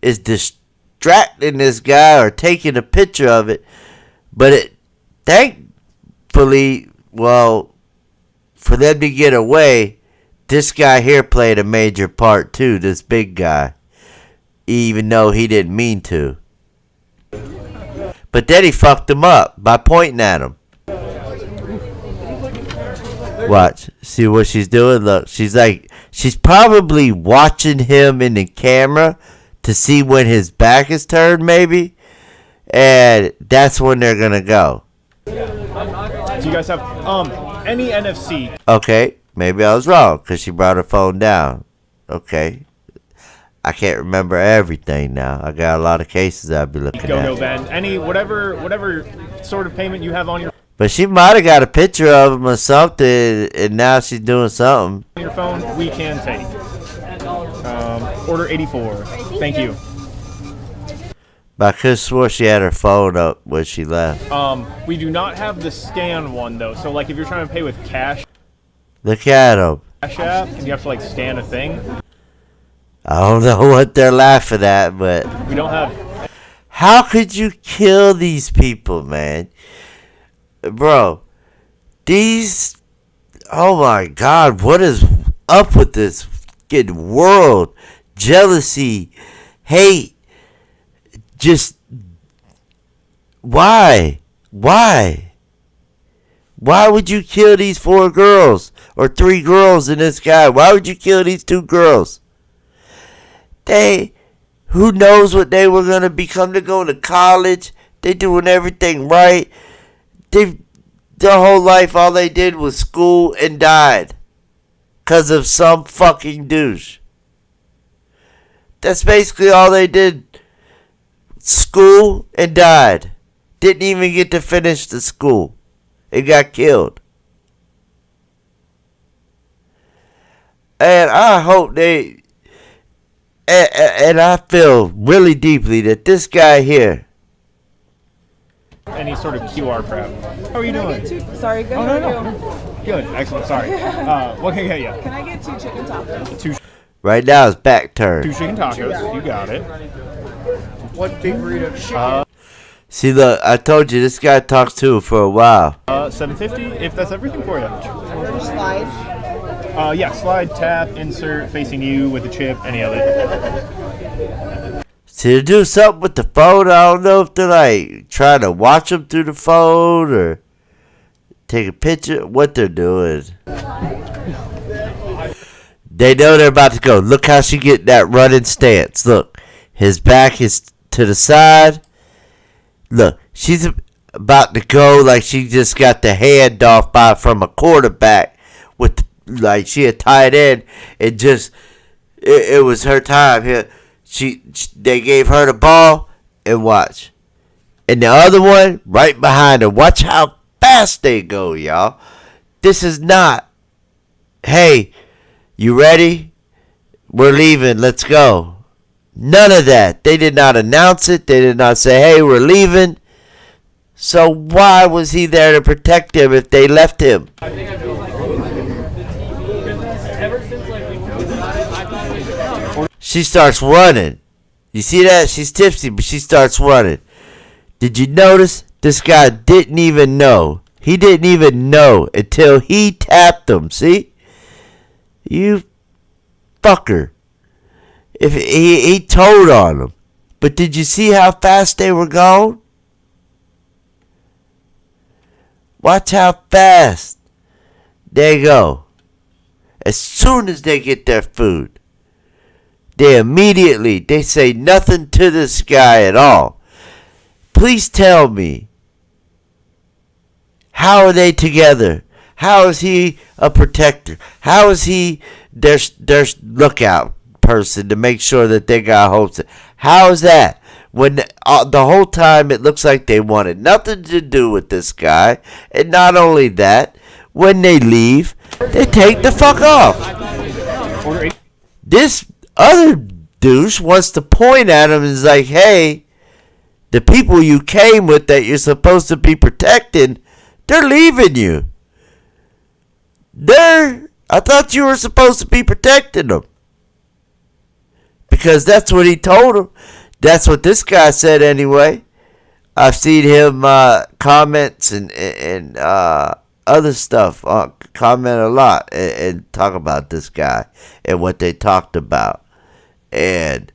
is distracting this guy or taking a picture of it. But it, thankfully, well, for them to get away, this guy here played a major part too, this big guy, even though he didn't mean to. But then he fucked him up by pointing at him. Watch. See what she's doing? Look, she's probably watching him in the camera to see when his back is turned, maybe. And that's when they're going to go. Do you guys have any NFC? Okay. Maybe I was wrong because she brought her phone down. Okay. I can't remember everything now. I got a lot of cases I'll be looking Go at. no Ben. Any whatever sort of payment you have on your But she might have got a picture of him or something, and now she's doing something. phone, we can take. Order 84. Thank you. But I could have swore she had her phone up when she left. We do not have the scan one though. So like if you're trying to pay with cash Look at him. app and you have to like scan a thing, I don't know what they're laughing at, but we don't have. How could you kill these people, man? Bro, these... Oh my God, what is up with this fucking world? Jealousy, hate, just... Why? Why? Why would you kill these 4 girls? Or 3 girls and this guy? Why would you kill these 2 girls? Who knows what they were going to become to go to college? They doing everything right. Their whole life, all they did was school and died. Because of some fucking douche. That's basically all they did. School and died. Didn't even get to finish the school. It got killed. And I hope they... And I feel really deeply that this guy here... Any sort of QR crap. How are you doing? Sorry, good. Oh, no. Good, excellent, sorry. What can I get you? Can I get 2 chicken tacos? Right now it's back turn. 2 chicken tacos, you got it. One big burrito chicken. See, look, I told you this guy talks to her for a while. $7.50 if that's everything for you. Slide. Yeah, slide, tap, insert, facing you with the chip, any of it. See, to do something with the phone, I don't know if they're like trying to watch them through the phone or take a picture, what they're doing. They know they're about to go. Look how she get that running stance. Look, his back is to the side. Look, she's about to go like she just got the handoff from a quarterback with like she had tied in. It just it was her time here. They gave her the ball and watch. And the other one right behind her. Watch how fast they go, y'all. This is not, hey, you ready? We're leaving. Let's go. None of that. They did not announce it. They did not say, hey, we're leaving. So why was he there to protect him if they left him? She starts running. You see that? She's tipsy, but she starts running. Did you notice? This guy didn't even know. He didn't even know until he tapped him. See? You fucker. If he told on him. But did you see how fast they were gone? Watch how fast they go. As soon as they get their food, they say nothing to this guy at all. Please tell me, how are they together? How is he a protector? How is he their lookout person to make sure that they got hopes? How is that? When the whole time it looks like they wanted nothing to do with this guy. And not only that, when they leave, they take the fuck off. This other douche wants to point at him and is like, hey, the people you came with that you're supposed to be protecting, they're leaving you. I thought you were supposed to be protecting them. Because that's what he told him. That's what this guy said anyway. I've seen him comments and other stuff. Comment a lot and talk about this guy and what they talked about. And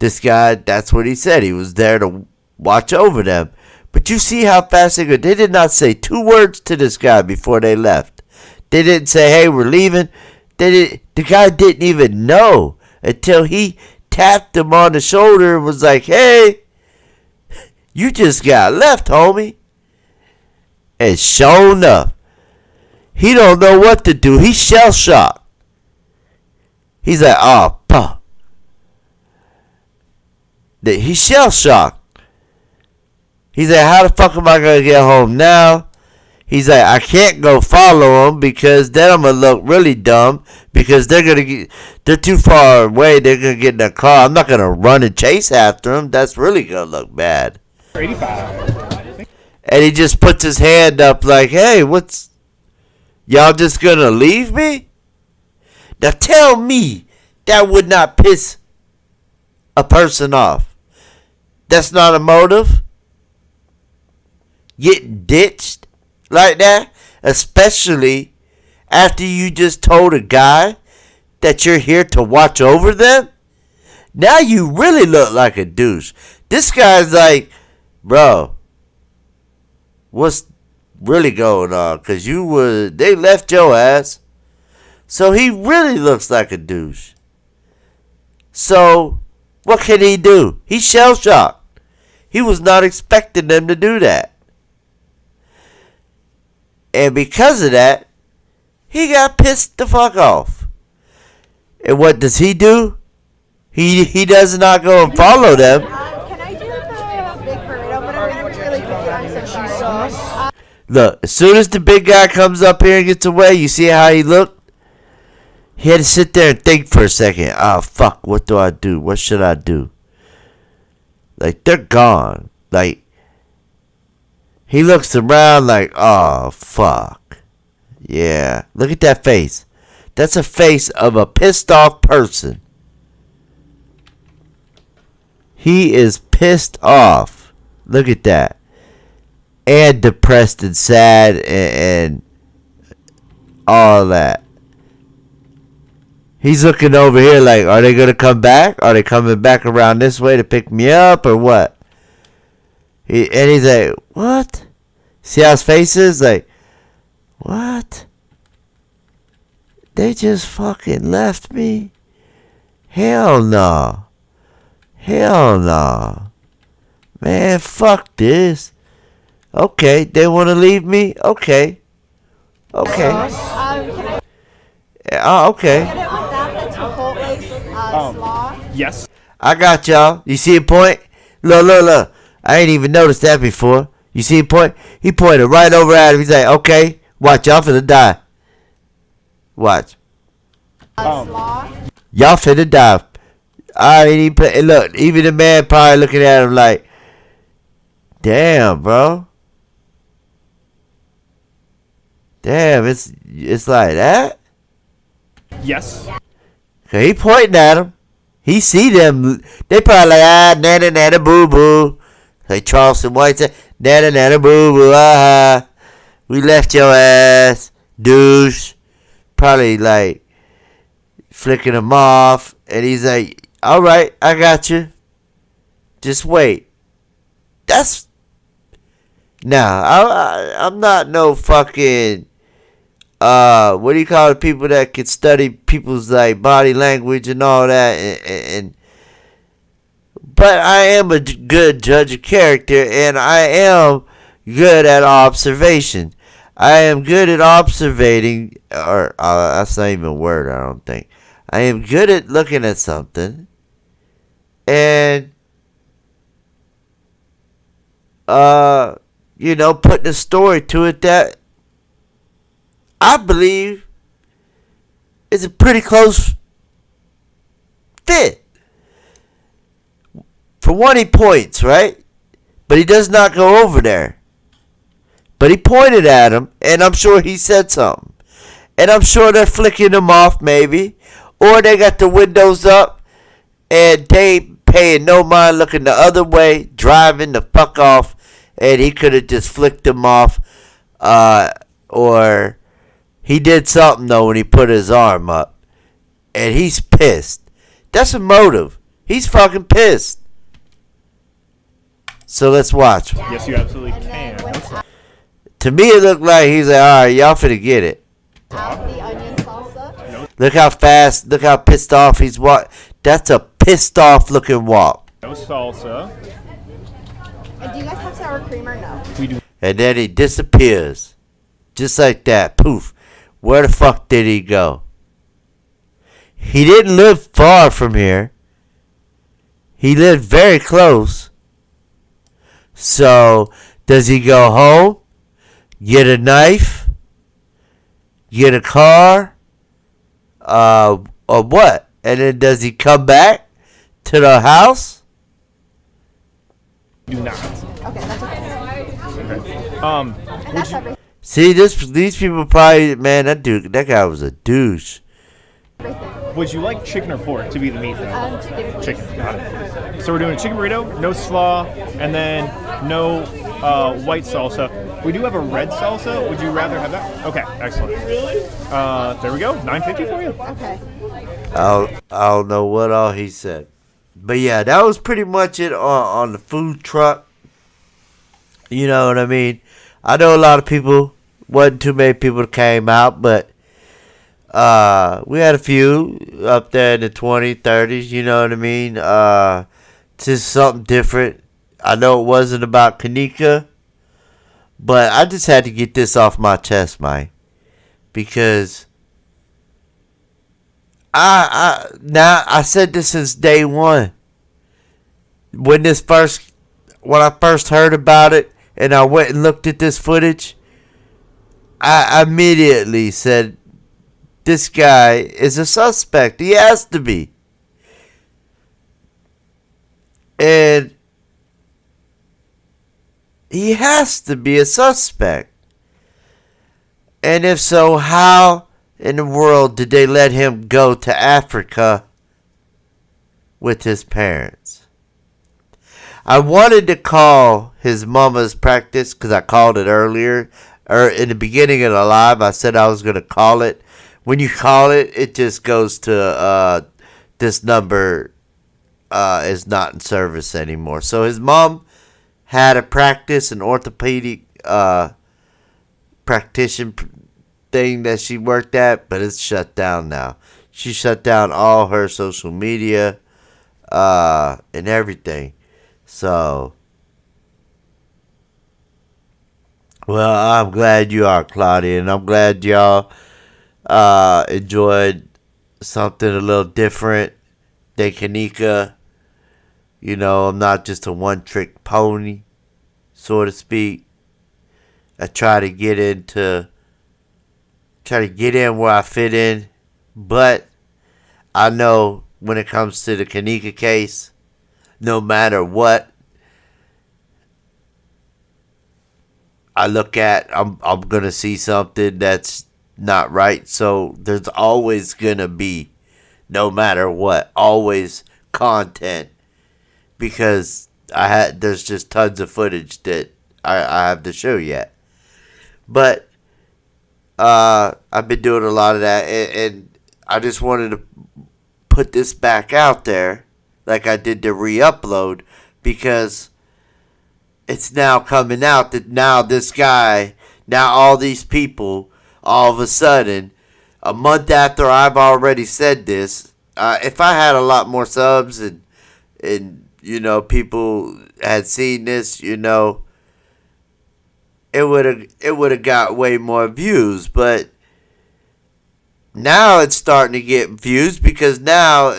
this guy, that's what he said. He was there to watch over them. But you see how fast they go. They did not say 2 words to this guy before they left. They didn't say, hey, we're leaving. The guy didn't even know until he tapped him on the shoulder and was like, hey, you just got left, homie. And sure enough, he don't know what to do. He's shell shocked. He's like, oh, fuck. that he's shell shocked. He's like, how the fuck am I gonna get home now? He's like, I can't go follow them because then I'm gonna look really dumb because they're too far away. They're gonna get in their car. I'm not gonna run and chase after them. That's really gonna look bad. 85. And he just puts his hand up like, hey, y'all just gonna leave me? Now tell me that would not piss a person off. That's not a motive. Getting ditched like that, especially after you just told a guy that you're here to watch over them. Now you really look like a douche. This guy's like, bro, what's really going on? Because they left your ass. So he really looks like a douche. So what can he do? He's shell shocked. He was not expecting them to do that. And because of that, he got pissed the fuck off. And what does he do? He does not go and follow them. Can I do the big burrito? But I'm really quickly on some sauce. Look, as soon as the big guy comes up here and gets away, you see how he looked? He had to sit there and think for a second. Oh, fuck, what do I do? What should I do? Like, they're gone. Like, he looks around like, oh, fuck. Yeah. Look at that face. That's a face of a pissed off person. He is pissed off. Look at that. And depressed and sad and all that. He's looking over here like, are they going to come back? Are they coming back around this way to pick me up or what? And he's like, what? See how his face is? Like, what? They just fucking left me? Hell no. Hell no. Man, fuck this. Okay, they want to leave me? Okay. Okay. Okay. Yes. I got y'all. You see a point? Look. I ain't even noticed that before. You see a point? He pointed right over at him. He's like, okay, watch, y'all finna die. Watch. Y'all finna die. I ain't even put, look, even the man probably looking at him like, damn, bro. Damn, it's like that? Yes. He pointing at him. He see them. They probably like, nana, nana, boo, boo. Like Charleston White said, nana, nana, boo, boo, we left your ass, douche. Probably like flicking him off. And he's like, all right, I got you. Just wait. That's... Nah, I'm not no fucking... what do you call it? People that can study people's like body language and all that, but I am a good judge of character, and I am good at observation. I am good at observating, or that's not even a word, I don't think. I am good at looking at something, and putting a story to it that I believe is a pretty close fit. For one, he points, right? But he does not go over there. But he pointed at him, and I'm sure he said something. And I'm sure they're flicking him off, maybe. Or they got the windows up, and they paying no mind, looking the other way, driving the fuck off, and he could have just flicked him off. Or... he did something, though, when he put his arm up. And he's pissed. That's a motive. He's fucking pissed. So let's watch. Yes, you absolutely can. To me, it looked like he's like, all right, y'all finna get it. Look how fast, look how pissed off he's walk. That's a pissed off looking walk. No salsa. And do you guys have sour cream or no? We do. And then he disappears. Just like that. Poof. Where the fuck did he go? He didn't live far from here. He lived very close. So, does he go home, get a knife, get a car, or what? And then does he come back to the house? Do not. Okay, that's okay. Okay. That's everything. See, these people probably, man, that guy was a douche. Would you like chicken or pork to be the meat? Chicken. Chicken. Got it. So we're doing a chicken burrito, no slaw, and then no white salsa. We do have a red salsa. Would you rather have that? Okay, excellent. There we go. $9.50 for you. Okay. I don't know what all he said. But yeah, that was pretty much it on the food truck. You know what I mean? I know a lot of people, wasn't too many people that came out, but we had a few up there in the 20s, 30s, you know what I mean? Just something different. I know it wasn't about Kanika, but I just had to get this off my chest, Mike. Because I said this since day one. When I first heard about it and I went and looked at this footage, I immediately said, this guy is a suspect. He has to be. And he has to be a suspect. And if so, how in the world did they let him go to Africa with his parents? I wanted to call his mama's practice because I called it earlier. Or in the beginning of the live, I said I was going to call it. When you call it, it just goes to this number is not in service anymore. So his mom had a practice, an orthopedic practitioner thing that she worked at, but it's shut down now. She shut down all her social media and everything. So, well, I'm glad you are, Claudia, and I'm glad y'all enjoyed something a little different than Kanika. You know, I'm not just a one-trick pony, so to speak. I try to get in where I fit in, but I know when it comes to the Kanika case, no matter what I look at, I'm gonna see something that's not right. So there's always gonna be, no matter what, always content, because there's just tons of footage that I have to show yet. But I've been doing a lot of that, and I just wanted to put this back out there like I did the re-upload, because it's now coming out that now all these people, all of a sudden, a month after I've already said this, if I had a lot more subs and you know, people had seen this, you know, it would have got way more views. But now it's starting to get views because now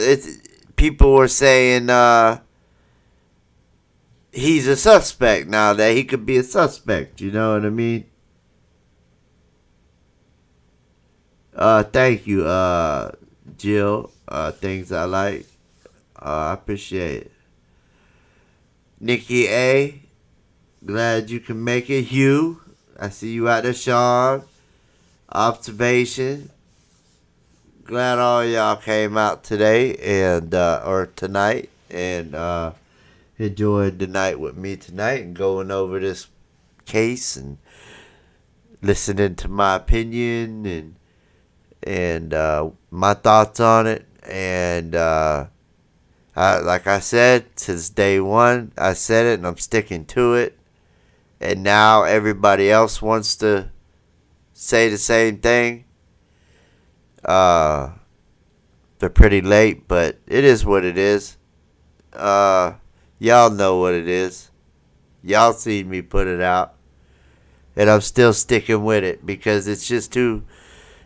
people were saying he's a suspect now, that he could be a suspect. You know what I mean? Thank you, Jill. Things I like. I appreciate it. Nikki A, glad you can make it. Hugh, I see you out there. Sean, Observation. Glad all y'all came out today and or tonight and enjoyed the night with me tonight and going over this case and listening to my opinion and my thoughts on it. And like I said, since day one, I said it and I'm sticking to it. And now everybody else wants to say the same thing. They're pretty late, but it is what it is. Y'all know what it is. Y'all seen me put it out. And I'm still sticking with it because it's just too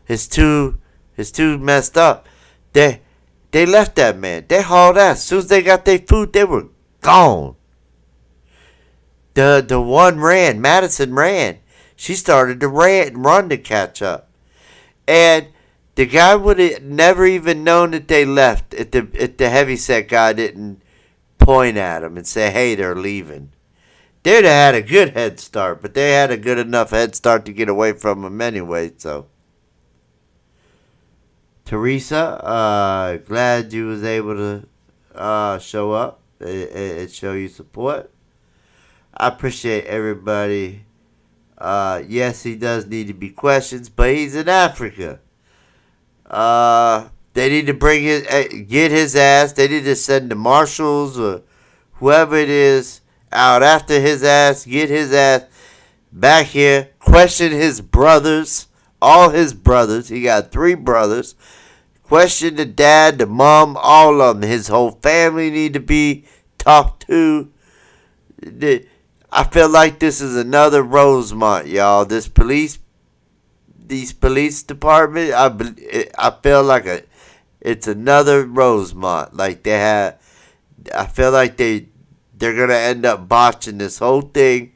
messed up. They They left that man. They hauled ass. As soon as they got their food, they were gone. The one ran. Madison ran. She started to run to catch up. And the guy would have never even known that they left if the heavyset guy didn't point at him and say, hey, they're leaving. They'd have had a good head start, but they had a good enough head start to get away from him anyway, so. Teresa, glad you was able to show up and show you support. I appreciate everybody. Yes, he does need to be questions, but he's in Africa. They need to get his ass. They need to send the marshals or whoever it is out after his ass. Get his ass back here. Question his brothers, all his brothers. He got 3 brothers. Question the dad, the mom, all of them. His whole family need to be talked to. I feel like this is another Rosemont, y'all. These police department, I feel like it's another Rosemont. Like I feel like they're gonna end up botching this whole thing,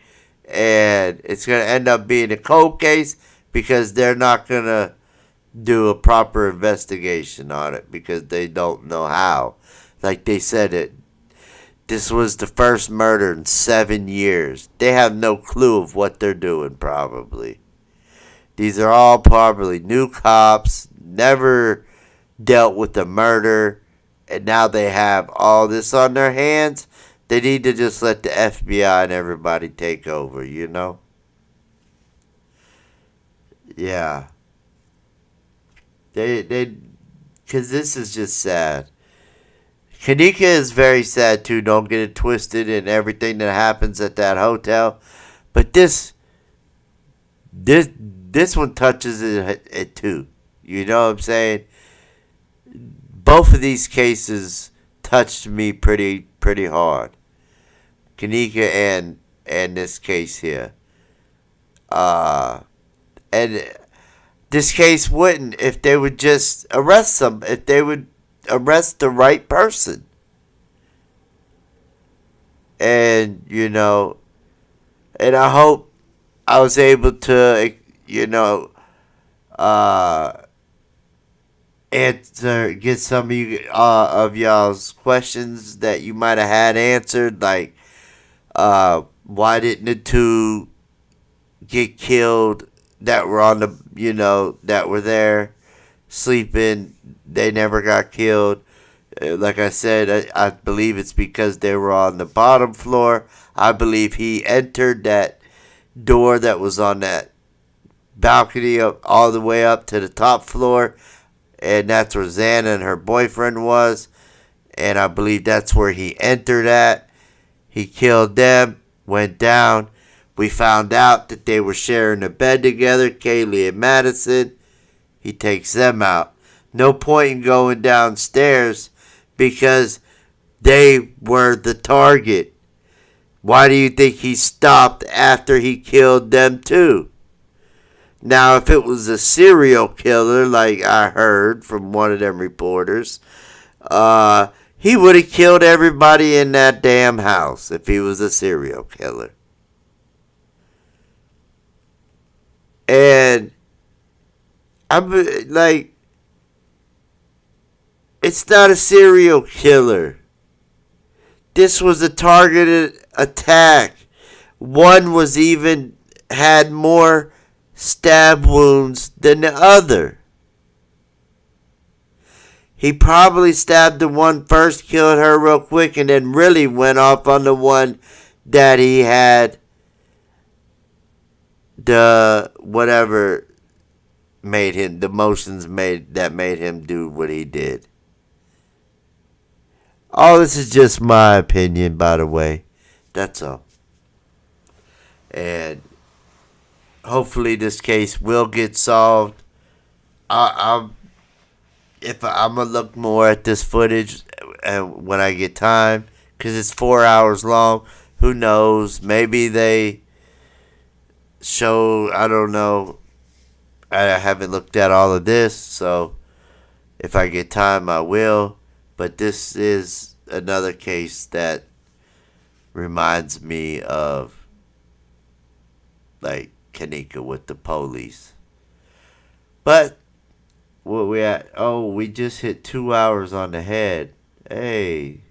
and it's gonna end up being a cold case because they're not gonna do a proper investigation on it because they don't know how. Like they said, this was the first murder in 7 years. They have no clue of what they're doing, probably. These are all probably new cops, never dealt with a murder, and now they have all this on their hands. They need to just let the FBI and everybody take over, you know? Yeah. Because this is just sad. Kanika is very sad too. Don't get it twisted in everything that happens at that hotel. But this one touches it too. You know what I'm saying? Both of these cases touched me pretty hard. Kanika and this case here. And this case wouldn't if they would just arrest them. If they would arrest the right person. And, you know, and I hope I was able to, you know, get some of you of y'all's questions that you might have had answered, like why didn't the 2 get killed that were on the, you know, that were there sleeping? They never got killed. Like I said, I believe it's because they were on the bottom floor. I believe he entered that door that was on that balcony all the way up to the top floor, and that's where Xana and her boyfriend was, and I believe that's where he entered at. He killed them, went down. We found out that they were sharing a bed together, Kaylee and Madison. He takes them out. No point in going downstairs because they were the target. Why do you think he stopped after he killed them too? Now, if it was a serial killer, like I heard from one of them reporters, he would have killed everybody in that damn house if he was a serial killer. And I'm like, it's not a serial killer. This was a targeted attack. One was even had more stab wounds than the other. He probably stabbed the one first, killed her real quick, and then really went off on the one that he had the whatever made him, the motions that made him do what he did. All this is just my opinion, by the way. That's all. And hopefully this case will get solved. I'm gonna look more at this footage when I get time, because it's 4 hours long. Who knows? Maybe they show. I don't know. I haven't looked at all of this, so if I get time, I will. But this is another case that reminds me of, like, Kanika with the police. But where we at? Oh, we just hit 2 hours on the head. Hey,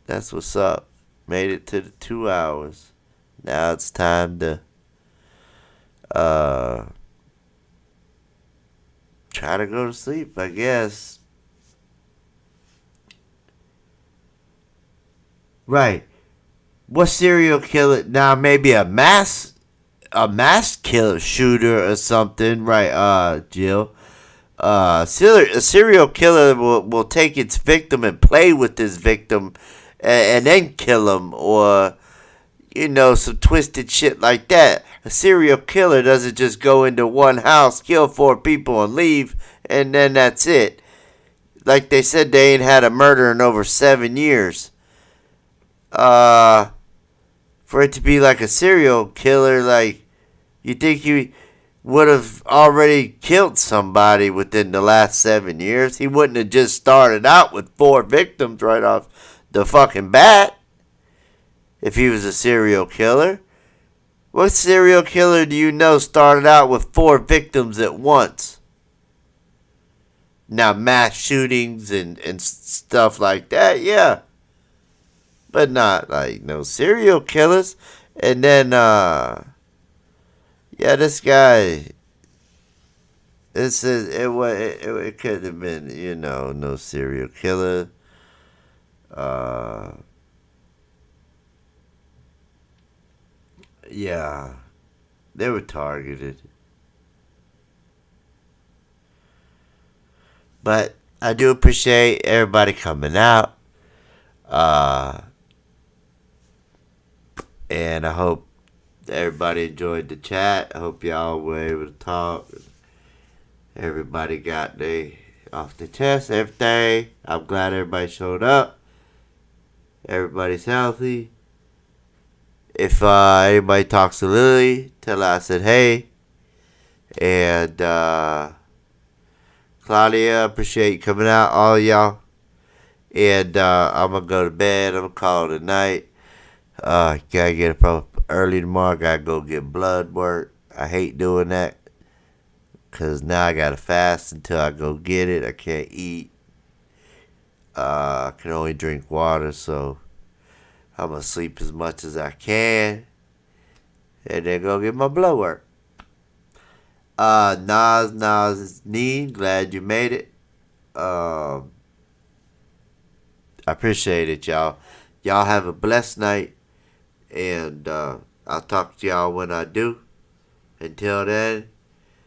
that's what's up. Made it to the 2 hours. Now it's time to try to go to sleep, I guess. Right. What serial killer? Now maybe a mass killer shooter or something, right? Jill. A serial killer will take its victim and play with his victim, and then kill him, or some twisted shit like that. A serial killer doesn't just go into one house, kill 4 people, and leave, and then that's it. Like they said, they ain't had a murder in over 7 years. For it to be like a serial killer, like, you think he would have already killed somebody within the last 7 years. He wouldn't have just started out with 4 victims right off the fucking bat if he was a serial killer. What serial killer do you know started out with 4 victims at once? Now, mass shootings and stuff like that, yeah. But not like no serial killers. And then, this guy, it could have been, no serial killer. Yeah, they were targeted. But I do appreciate everybody coming out. And I hope everybody enjoyed the chat. I hope y'all were able to talk. Everybody got off the chest, everything. I'm glad everybody showed up. Everybody's healthy. If anybody talks to Lily, tell her I said hey. And Claudia, appreciate you coming out, all y'all. And I'm going to go to bed. I'm going to call it a night. Gotta get up early tomorrow. Gotta go get blood work. I hate doing that, because now I gotta fast until I go get it. I can't eat. I can only drink water, so I'm gonna sleep as much as I can and then go get my blood work. Nas, glad you made it. I appreciate it, y'all. Y'all have a blessed night. And I'll talk to y'all when I do. Until then,